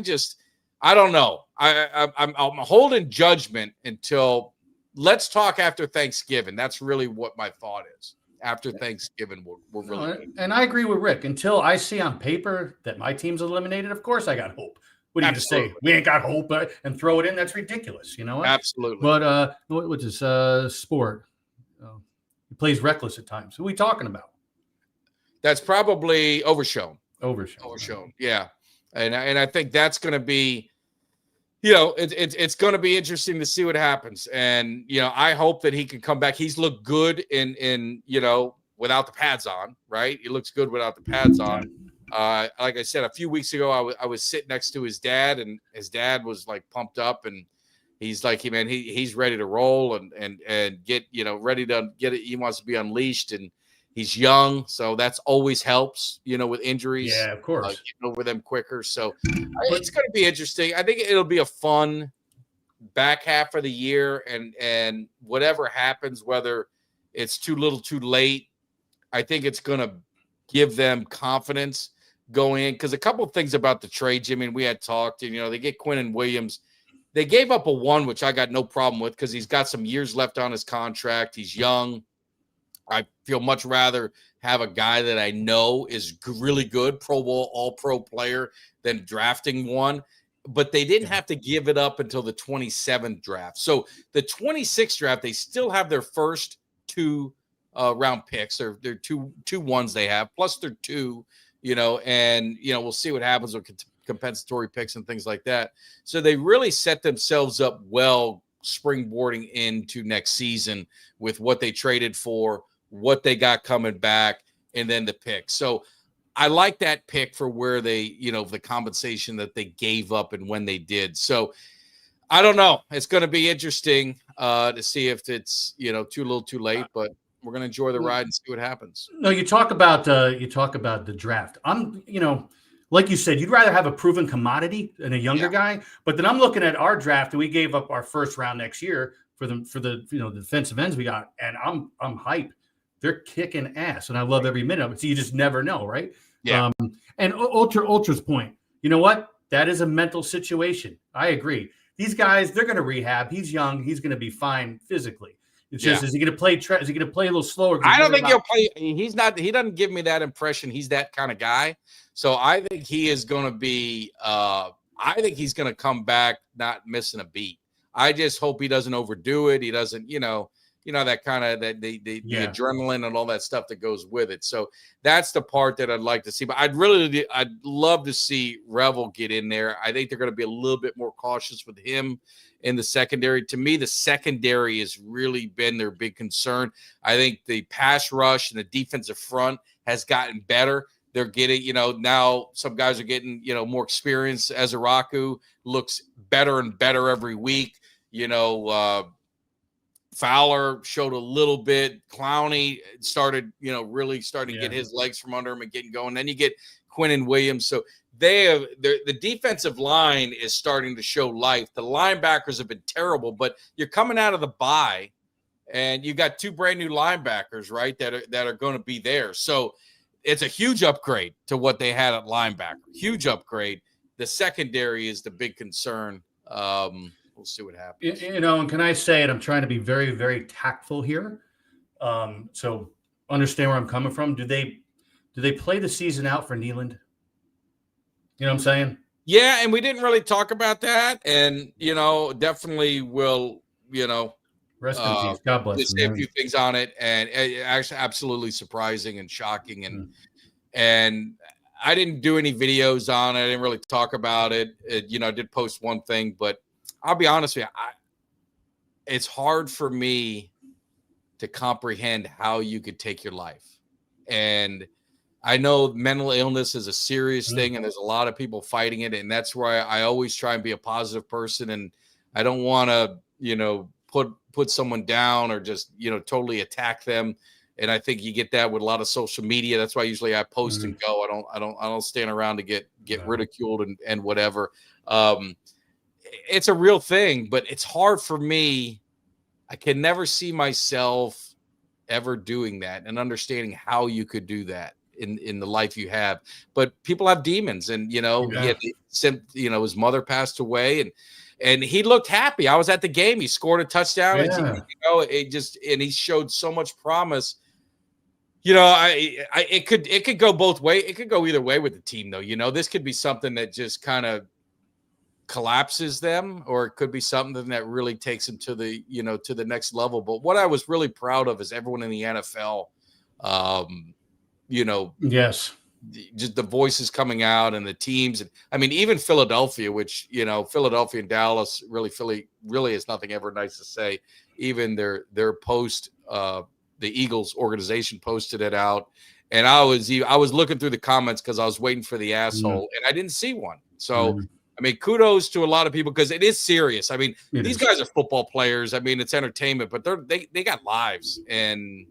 don't know. I'm holding judgment until let's talk after Thanksgiving. That's really what my thought is. After Thanksgiving, we're really good.
And I agree with Rick. Until I see on paper that my team's eliminated, of course I got hope. What do you just say? We ain't got hope and throw it in? That's ridiculous. You know what?
Absolutely.
But what's this sport? He plays reckless at times. Who are we talking about?
That's probably Overshown.
Overshown.
Yeah. And I think that's going to be, it's going to be interesting to see what happens. And, I hope that he can come back. He's looked good in without the pads on, right? He looks good without the pads on. Like I said, a few weeks ago, I was sitting next to his dad, and his dad was like pumped up, and he's like, he's ready to roll and get, ready to get it. He wants to be unleashed, and he's young. So that's always helps, with injuries.
Yeah, of course.
Getting over them quicker. So it's going to be interesting. I think it'll be a fun back half of the year, and whatever happens, whether it's too little, too late, I think it's going to give them confidence going in. Because a couple of things about the trade, Jimmy, and we had talked, and, they get Quinnen Williams. They gave up a 1, which I got no problem with, because he's got some years left on his contract. He's young. I feel much rather have a guy that I know is really good, Pro Bowl, all-pro player, than drafting one. But they didn't have to give it up until the 27th draft. So the 26th draft, they still have their first 2 round picks. They're two ones they have, plus they're 2, and, we'll see what happens with compensatory picks and things like that. So they really set themselves up well springboarding into next season with what they traded for, what they got coming back, and then the pick. So I like that pick for where they, the compensation that they gave up and when they did. So I don't know. It's going to be interesting to see if it's, too little too late, but we're going to enjoy the ride and see what happens.
No, you talk about the draft. I'm, like you said, you'd rather have a proven commodity than a younger guy. But then I'm looking at our draft, and we gave up our first round next year for the defensive ends we got, and I'm hyped. They're kicking ass, and I love every minute of it. So you just never know, right?
Yeah.
And Ultra's point, you know what? That is a mental situation. I agree. These guys, they're going to rehab. He's young. He's going to be fine physically. It's just, is he going to play? Is he going to play a little slower?
I don't think he'll play. He's not. He doesn't give me that impression. He's that kind of guy. So I think he is going to be. I I think he's going to come back not missing a beat. I just hope he doesn't overdo it. He doesn't, that kind of the adrenaline and all that stuff that goes with it. So that's the part that I'd like to see. But I'd love to see Revel get in there. I think they're going to be a little bit more cautious with him in the secondary. To me, the secondary has really been their big concern. I think the pass rush and the defensive front has gotten better. They're getting, now some guys are getting, more experience. Ezeraku looks better and better every week. Fowler showed a little bit. Clowney started, really starting to get his legs from under him and getting going. Then you get Quinnen Williams. So the defensive line is starting to show life. The linebackers have been terrible, but you're coming out of the bye and you got 2 brand new linebackers, right, that are going to be there. So it's a huge upgrade to what they had at linebacker. Huge upgrade. The secondary is the big concern. We'll see what happens.
And can I say it? I'm trying to be very, very tactful here. So understand where I'm coming from. Do they play the season out for Neyland? You know what I'm saying?
Yeah, and we didn't really talk about that. And, definitely will,
rest in peace. God bless him.
Say a few things on it. And actually absolutely surprising and shocking. And I didn't do any videos on it. I didn't really talk about it. I did post one thing, but I'll be honest with you. It's hard for me to comprehend how you could take your life. And I know mental illness is a serious thing, and there's a lot of people fighting it. And that's why I always try and be a positive person. And I don't want to, put someone down or just, totally attack them. And I think you get that with a lot of social media. That's why usually I post and go. I don't stand around to get ridiculed and whatever. It's a real thing, but it's hard for me. I can never see myself ever doing that and understanding how you could do that in the life you have. But people have demons, and his mother passed away, and he looked happy. I was at the game. He scored a touchdown. And he showed so much promise. It could go both ways. It could go either way with the team, though. This could be something that just kind of collapses them, or it could be something that really takes them to the next level. But what I was really proud of is everyone in the NFL,
yes,
just the voices coming out and the teams. And I mean, even Philadelphia, which, Philadelphia and Dallas, really is nothing ever nice to say. Even their post, the Eagles organization posted it out. And I was looking through the comments because I was waiting for the asshole and I didn't see one. So, I mean, kudos to a lot of people because it is serious. I mean, these guys are football players. I mean, it's entertainment, but they got lives, and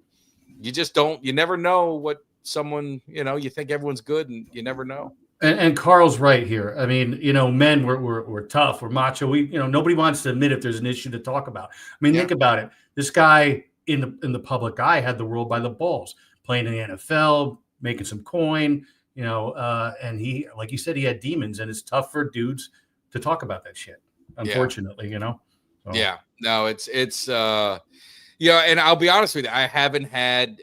you never know what someone, you think everyone's good, and you never know.
And Carl's right here. I mean, men we're tough, we're macho. Nobody wants to admit if there's an issue to talk about. I mean, think about it. This guy in the public eye had the world by the balls, playing in the NFL, making some coin. And he, like you said, he had demons, and it's tough for dudes to talk about that shit, unfortunately, So.
Yeah, no, it's and I'll be honest with you, I haven't had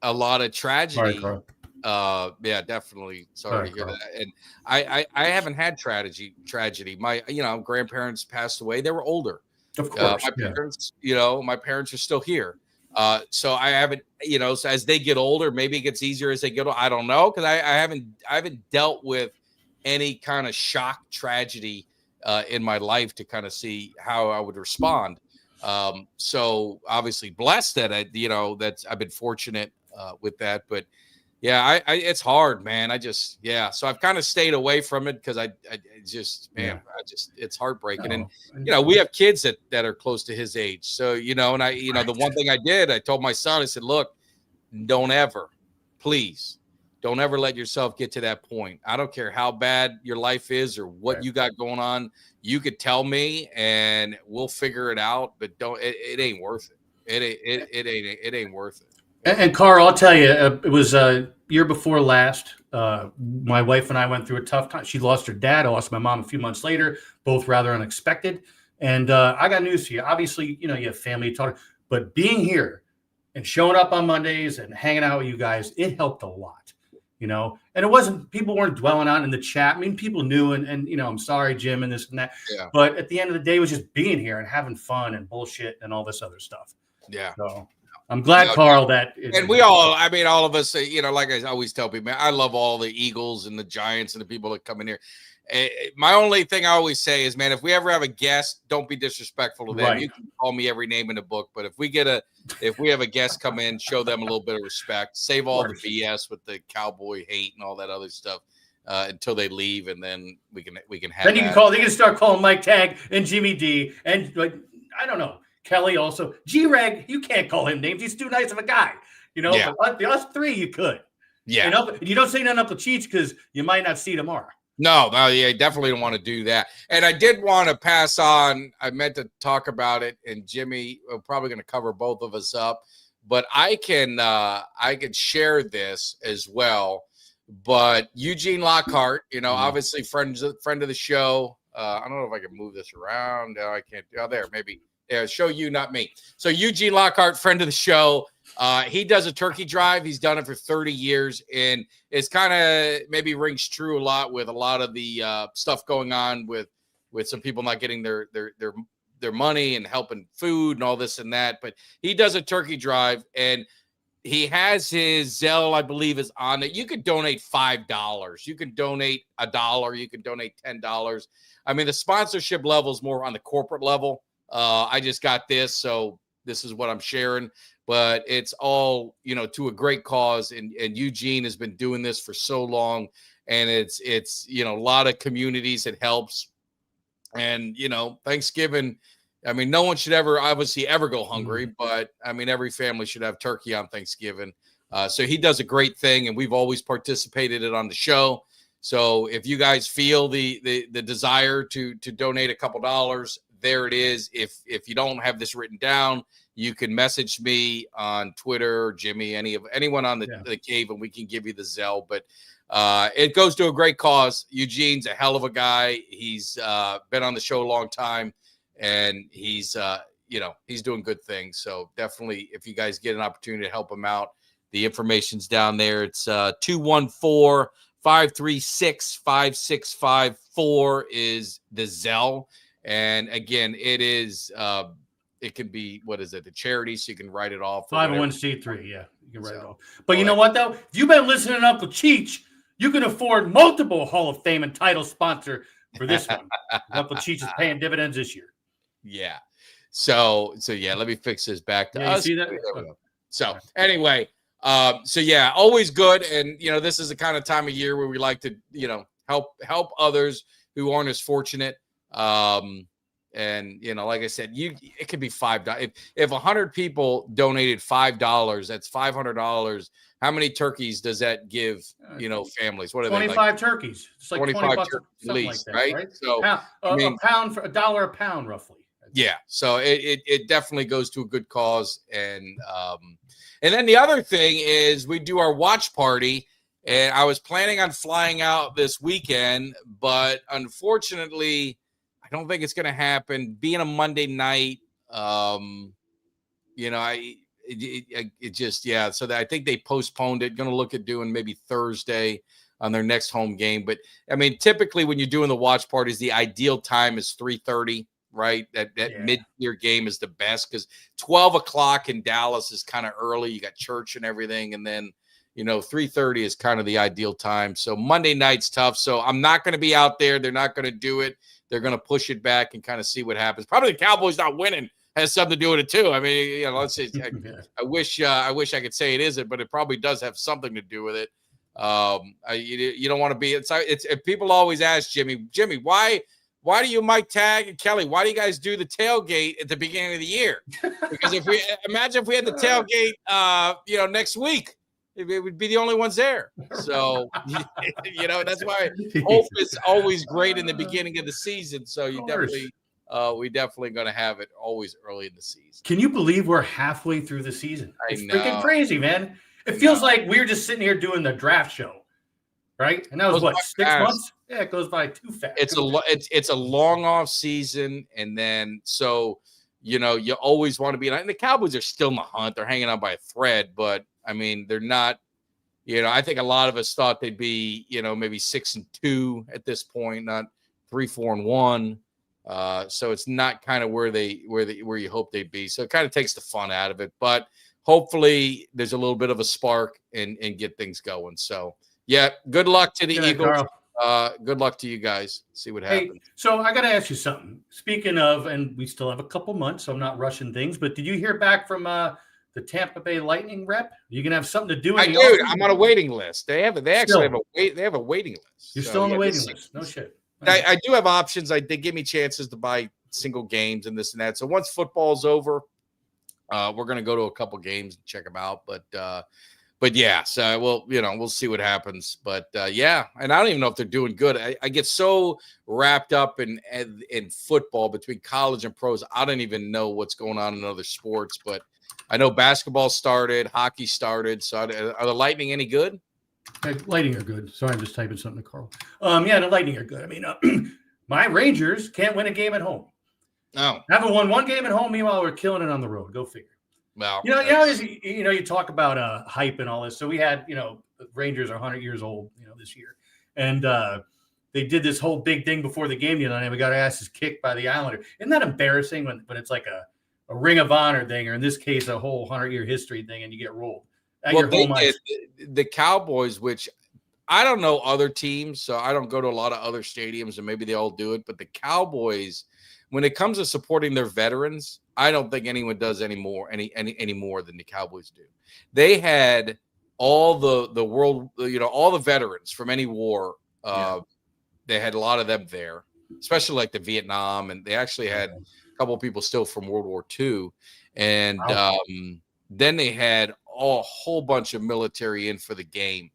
a lot of tragedy.
Sorry,
definitely. Sorry to hear that. And I haven't had tragedy. My, grandparents passed away. They were older.
Of course.
My parents are still here. So I haven't, so as they get older, maybe it gets easier as they get older. I don't know. Cause I haven't dealt with any kind of shock tragedy, in my life to kind of see how I would respond. So obviously blessed that I've been fortunate, with that, but yeah, it's hard, man. So I've kind of stayed away from it because it's heartbreaking. And, we have kids that are close to his age. So, the one thing I told my son, I said, look, please don't ever let yourself get to that point. I don't care how bad your life is or what you got going on. You could tell me and we'll figure it out, but it ain't worth it. It ain't worth it.
And Carl, I'll tell you, it was year before last. My wife and I went through a tough time. She lost her dad. I lost my mom a few months later, both rather unexpected. And I got news for you. Obviously, you have family talk, but being here and showing up on Mondays and hanging out with you guys, it helped a lot. And it wasn't, people weren't dwelling on it in the chat. I mean, people knew, and I'm sorry, Jim, and this and that.
Yeah.
But at the end of the day, it was just being here and having fun and bullshit and all this other stuff.
Yeah.
So I'm glad, Carl, that.
And we all, I mean, all of us, like I always tell people, man, I love all the Eagles and the Giants and the people that come in here. My only thing I always say is, man, if we ever have a guest, don't be disrespectful to them.
Right.
You can call me every name in the book, but if we have a guest come in, show them a little bit of respect. Save all the BS with the Cowboy hate and all that other stuff until they leave, and then we can have.
Then you can start calling Mike Tag and Jimmy Dee and I don't know, Kelly also. G-Reg, you can't call him names. He's too nice of a guy,
Yeah.
But us three, you could.
Yeah.
You don't say nothing Uncle Cheech because you might not see tomorrow.
No, yeah, definitely don't want to do that. And I did want to pass on. I meant to talk about it, and Jimmy, we're probably going to cover both of us up, but I can share this as well. But Eugene Lockhart, obviously friend of the show. I don't know if I can move this around. No, I can't. Oh, there, maybe. Yeah, show you, not me. So Eugene Lockhart, friend of the show. He does a turkey drive. He's done it for 30 years, and it's kind of maybe rings true a lot with a lot of the stuff going on with some people not getting their money and helping food and all this and that. But he does a turkey drive, and he has his Zelle, I believe, is on it. You could donate $5. You can donate $1. You can donate $10. I mean, the sponsorship level is more on the corporate level. I just got this, so this is what I'm sharing. But it's all, to a great cause. And Eugene has been doing this for so long. And it's a lot of communities it helps. And, Thanksgiving, I mean, no one should ever go hungry. But, I mean, every family should have turkey on Thanksgiving. So he does a great thing. And we've always participated it on the show. So if you guys feel the desire to donate a couple dollars, there it is. If you don't have this written down, you can message me on Twitter, Jimmy, anyone on the cave, and we can give you the Zelle. But it goes to a great cause. Eugene's a hell of a guy. He's been on the show a long time, and he's doing good things. So definitely, if you guys get an opportunity to help him out, the information's down there. It's 214-536-5654 is the Zelle. And again, it is it can be, what is it, the charity, so you can write it off.
501c3, yeah, you can write it off. But you know what, though? If you've been listening to Uncle Cheech, you can afford multiple Hall of Fame and title sponsor for this one. Uncle Cheech is paying dividends this year.
Yeah. So yeah, let me fix this back to us.
You see that?
So anyway, always good. And this is the kind of time of year where we like to help others who aren't as fortunate. And like I said, it could be $5. If 100 people donated $5, that's $500. How many turkeys does that give? Families. What are
25 turkeys. It's like 25 turkeys at least,
like that, right? So
a pound for $1 a pound, roughly.
Yeah. So it definitely goes to a good cause. And then the other thing is we do our watch party. And I was planning on flying out this weekend, but unfortunately, I don't think it's going to happen. Being a Monday night, So I think they postponed it. Going to look at doing maybe Thursday on their next home game. But I mean, typically when you're doing the watch parties, the ideal time is 3:30, right? That mid-year game is the best because 12 o'clock in Dallas is kind of early. You got church and everything, and then 3:30 is kind of the ideal time. So Monday night's tough. So I'm not going to be out there. They're not going to do it. They're going to push it back and kind of see what happens. Probably the Cowboys not winning has something to do with it too. I mean, let's say I wish I could say it isn't, but it probably does have something to do with it. You don't want to be. It's people always ask Jimmy, why do you Mike Tag and Kelly? Why do you guys do the tailgate at the beginning of the year? Because if we had the tailgate, next week. It would be the only ones there. So, that's why hope is always great in the beginning of the season. So we definitely going to have it always early in the season.
Can you believe we're halfway through the season? It's
know.
Freaking crazy, man. It feels like we're just sitting here doing the draft show, right? And that was what, 6 months? Yeah, it goes by too fast.
It's a long off season, and then you always want to be. And the Cowboys are still in the hunt; they're hanging on by a thread, but I mean, they're not. I think a lot of us thought they'd be, maybe 6-2 at this point, not 3-4-1. So it's not kind of where you hope they'd be. So it kind of takes the fun out of it. But hopefully there's a little bit of a spark and get things going. So yeah, good luck to the Eagles. Good luck to you guys. See what happens.
Hey, so I got to ask you something. Speaking of, and we still have a couple months, so I'm not rushing things. But did you hear back from the Tampa Bay Lightning rep? You gonna have something to do?
I do. I'm on a waiting list. They actually have a waiting list.
You're still on the waiting list. No shit.
I do have options. They give me chances to buy single games and this and that. So once football's over, we're gonna go to a couple games and check them out. But yeah, so we'll see what happens. But yeah, and I don't even know if they're doing good. I get so wrapped up in football between college and pros. I don't even know what's going on in other sports. But I know basketball started, hockey started. So are the Lightning any good?
Lightning are good. Sorry, I'm just typing something to Carl. Yeah, the Lightning are good. I mean, my Rangers can't win a game at home.
No,
haven't won one game at home. Meanwhile, we're killing it on the road. Go figure.
Well,
you talk about hype and all this. So we had, the Rangers are 100 years old, this year, and they did this whole big thing before the game the other night. We got our asses kicked by the Islanders. Isn't that embarrassing when it's like a Ring of Honor thing, or in this case, a whole 100-year history thing, and you get rolled?
Well, the Cowboys, which I don't know other teams, so I don't go to a lot of other stadiums, and maybe they all do it. But the Cowboys, when it comes to supporting their veterans, I don't think anyone does any more than the Cowboys do. They had all the world, all the veterans from any war. They had a lot of them there, especially like the Vietnam, and they actually had a couple of people still from World War II. And then they had a whole bunch of military in for the game.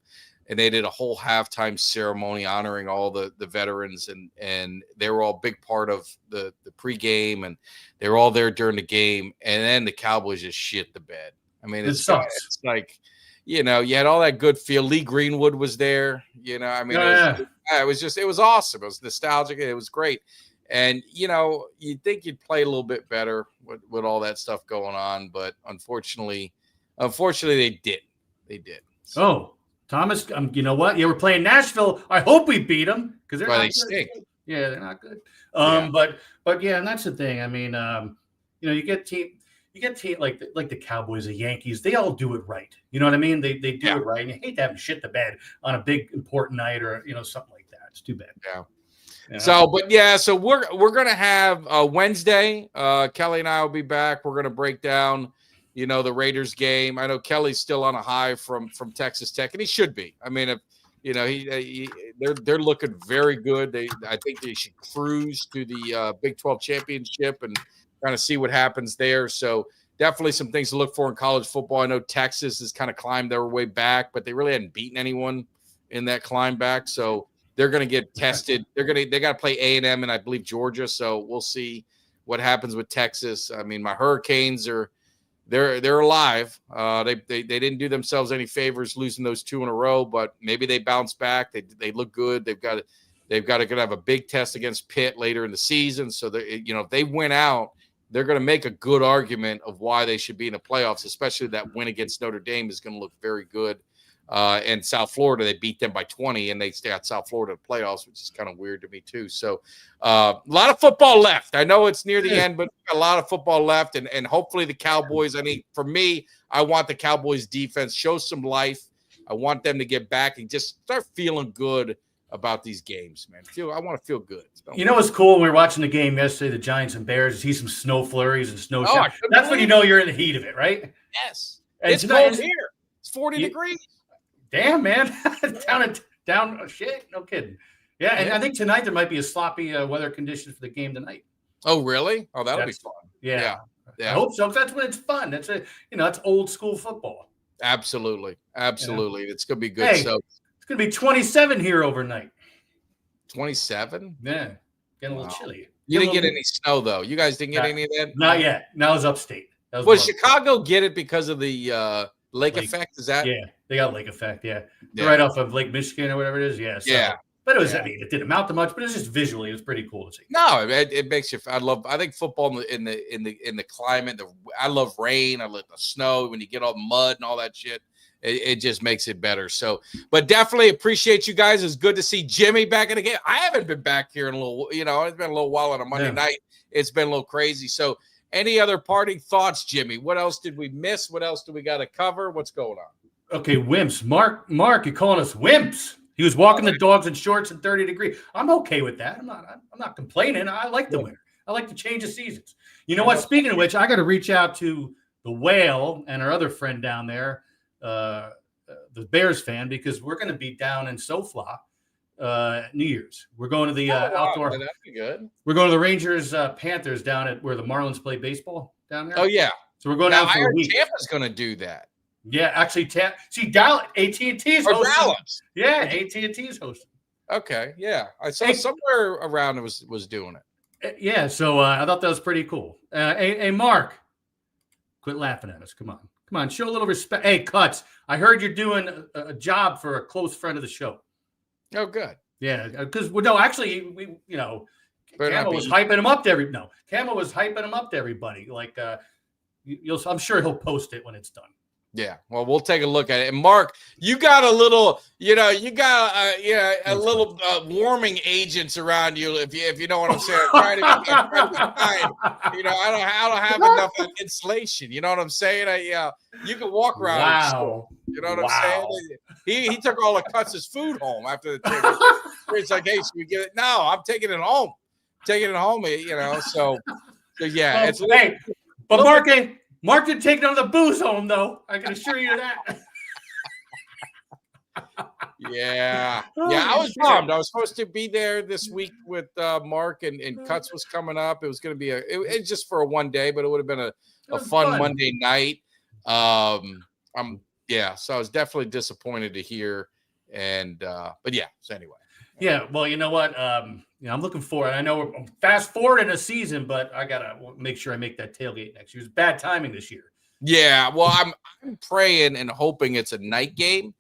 And they did a whole halftime ceremony honoring all the veterans, and they were all a big part of the pregame, and they were all there during the game. And then the Cowboys just shit the bed. I mean, it sucks. It's like, you had all that good feel. Lee Greenwood was there. It was awesome. It was nostalgic. It was great. And, you'd think you'd play a little bit better with all that stuff going on. But unfortunately, they did. They did.
So. Oh. Thomas, you know what? Yeah, we're playing Nashville. I hope we beat them because they stink. Yeah, they're not good. But yeah, and that's the thing. I mean, you get team like the Cowboys, the Yankees. They all do it right. You know what I mean? They do it right. And you hate to have them shit the bed on a big important night or something like that. It's too bad.
Yeah. So we're gonna have Wednesday. Kelly and I will be back. We're gonna break down the Raiders game. I know Kelly's still on a high from Texas Tech, and he should be. I mean, they're looking very good. I think they should cruise to the Big 12 championship and kind of see what happens there. So definitely some things to look for in college football. I know Texas has kind of climbed their way back, but they really hadn't beaten anyone in that climb back. So they're going to get tested. They got to play A&M and I believe Georgia. So we'll see what happens with Texas. I mean, my Hurricanes they're alive. They didn't do themselves any favors losing those 2 in a row, but maybe they bounce back. They look good. They've got to have a big test against Pitt later in the season. So if they win out, they're going to make a good argument of why they should be in the playoffs. Especially that win against Notre Dame is going to look very good. And South Florida, they beat them by 20, and they stay at South Florida playoffs, which is kind of weird to me too. So a lot of football left. I know it's near the end, but a lot of football left, and hopefully the Cowboys. I mean, for me, I want the Cowboys defense show some life. I want them to get back and just start feeling good about these games, man. I want to feel good.
What's cool when we were watching the game yesterday, the Giants and Bears, to see some snow flurries and snow showers. That's when you're in the heat of it, right?
Yes. And it's cold here. It's 40 degrees.
Damn, man. down. Shit. No kidding. Yeah, and I think tonight there might be a sloppy weather condition for the game tonight.
Oh, really? Oh, that'll be fun.
Yeah. I hope so, because that's when it's fun. That's that's old school football.
Absolutely. It's gonna be good.
Hey, so it's gonna be 27 here overnight.
27?
Yeah. Getting a little chilly.
You didn't get any snow though. You guys didn't get any of that?
Not yet. Now it's upstate.
Was Chicago get it because of the lake effect? Is that?
Yeah, they got lake effect. Yeah. Right off of Lake Michigan or whatever it is. Yeah. So,
yeah.
But it was, it didn't amount to much, but it's just visually, it was pretty cool to see.
No, it makes you. I think football in the climate. I love rain. I love the snow when you get all the mud and all that shit. it just makes it better. So, but definitely appreciate you guys. It's good to see Jimmy back in the game. I haven't been back here in a little, it's been a little while on a Monday night. It's been a little crazy. So any other parting thoughts, Jimmy? What else did we miss? What else do we got to cover? What's going on?
Okay, wimps. Mark, you're calling us wimps. He was walking the dogs in shorts at 30 degrees. I'm okay with that. I'm not complaining. I like the winter. I like to change the seasons. You know what? Speaking of which, I got to reach out to the Whale and our other friend down there, the Bears fan, because we're going to be down in SoFla New Year's. We're going to the outdoor.
That'd be good.
We're going to the Rangers Panthers down at where the Marlins play baseball down there.
Oh yeah.
So we're going down for a week.
Tampa's going to do that.
Yeah, actually, Dallas, AT&T is hosting.
Dallas.
Yeah, AT&T is hosting.
Okay, yeah, I saw somewhere around it was doing it.
Yeah, so I thought that was pretty cool. Hey, Mark, quit laughing at us. Come on, show a little respect. Hey, Cuts, I heard you're doing a job for a close friend of the show.
Oh, good.
Yeah, because actually, we Camo was hyping him up to Camo was hyping him up to everybody. Like, I'm sure he'll post it when it's done.
Yeah, well, we'll take a look at it. And Mark, you got a little, a little warming agents around you, if you know what I'm saying. Trying to be kind. I don't have enough insulation. You know what I'm saying? You can walk around.
Wow.
You know what I'm saying? He took all the Cuts' food home after the trip. It's like, hey, should we get it? No, I'm taking it home. So yeah.
It's hey, but Mark didn't take none of the booze home, though. I can assure you that.
Yeah. I was bummed. I was supposed to be there this week with Mark, and Cuts was coming up. It was going to be it's just for a one day, but it would have been a fun Monday night. So I was definitely disappointed to hear, but yeah. So anyway.
Yeah. Well, you know what? I'm looking forward. I know I'm fast forward in a season, but I gotta make sure I make that tailgate next year. It's bad timing this year.
Yeah, well, I'm praying and hoping it's a night game,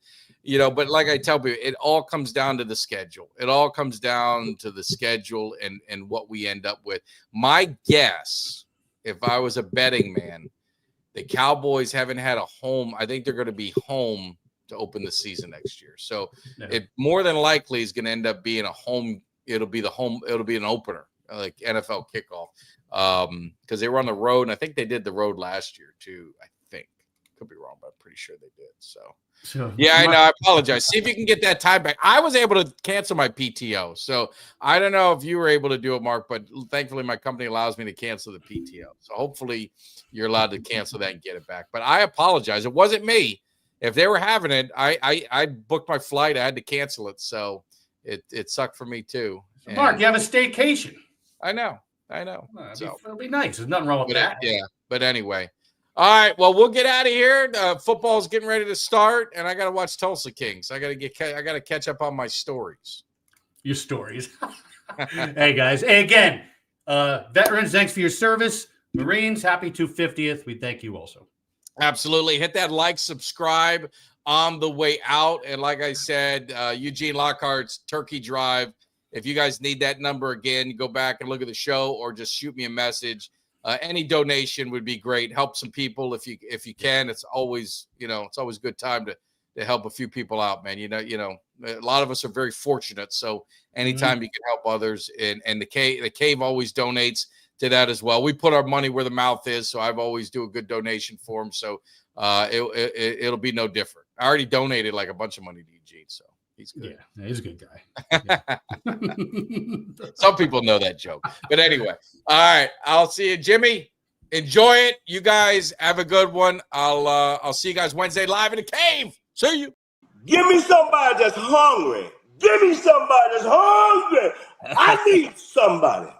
But like I tell people, it all comes down to the schedule. It all comes down to the schedule and what we end up with. My guess, if I was a betting man, the Cowboys haven't had a home. I think they're going to be home to open the season next year. So it more than likely is going to end up being a home. It'll be an opener, like NFL kickoff, because they were on the road, and I think they did the road last year too. I think, could be wrong, but I'm pretty sure they did. So yeah, I know. I apologize. See if you can get that time back. I was able to cancel my PTO, so I don't know if you were able to do it, Mark, but thankfully my company allows me to cancel the PTO. So hopefully you're allowed to cancel that and get it back. But I apologize. It wasn't me. If they were having it, I booked my flight. I had to cancel it, so. It sucked for me too.
So Mark, you have a staycation.
I know.
It'll be nice. There's nothing wrong with that.
Yeah. But anyway. All right. Well, we'll get out of here. Football's getting ready to start, and I got to watch Tulsa Kings. I got to catch up on my stories.
Your stories. Hey guys. Hey again, veterans, thanks for your service. Marines, happy 250th. We thank you also.
Absolutely. Hit that like, subscribe on the way out. And like I said, Eugene Lockhart's Turkey Drive. If you guys need that number again, go back and look at the show or just shoot me a message. Any donation would be great. Help some people if you can. It's always, it's always a good time to help a few people out, man. A lot of us are very fortunate. So anytime you can help others, and the cave always donates to that as well. We put our money where the mouth is. So I've always do a good donation for them. So it'll be no different. I already donated like a bunch of money to Eugene, so he's good.
Yeah, he's a good guy. Yeah.
Some people know that joke, but anyway. All right, I'll see you, Jimmy. Enjoy it. You guys have a good one. I'll see you guys Wednesday live in the cave. See you.
Give me somebody that's hungry. Give me somebody that's hungry. I need somebody.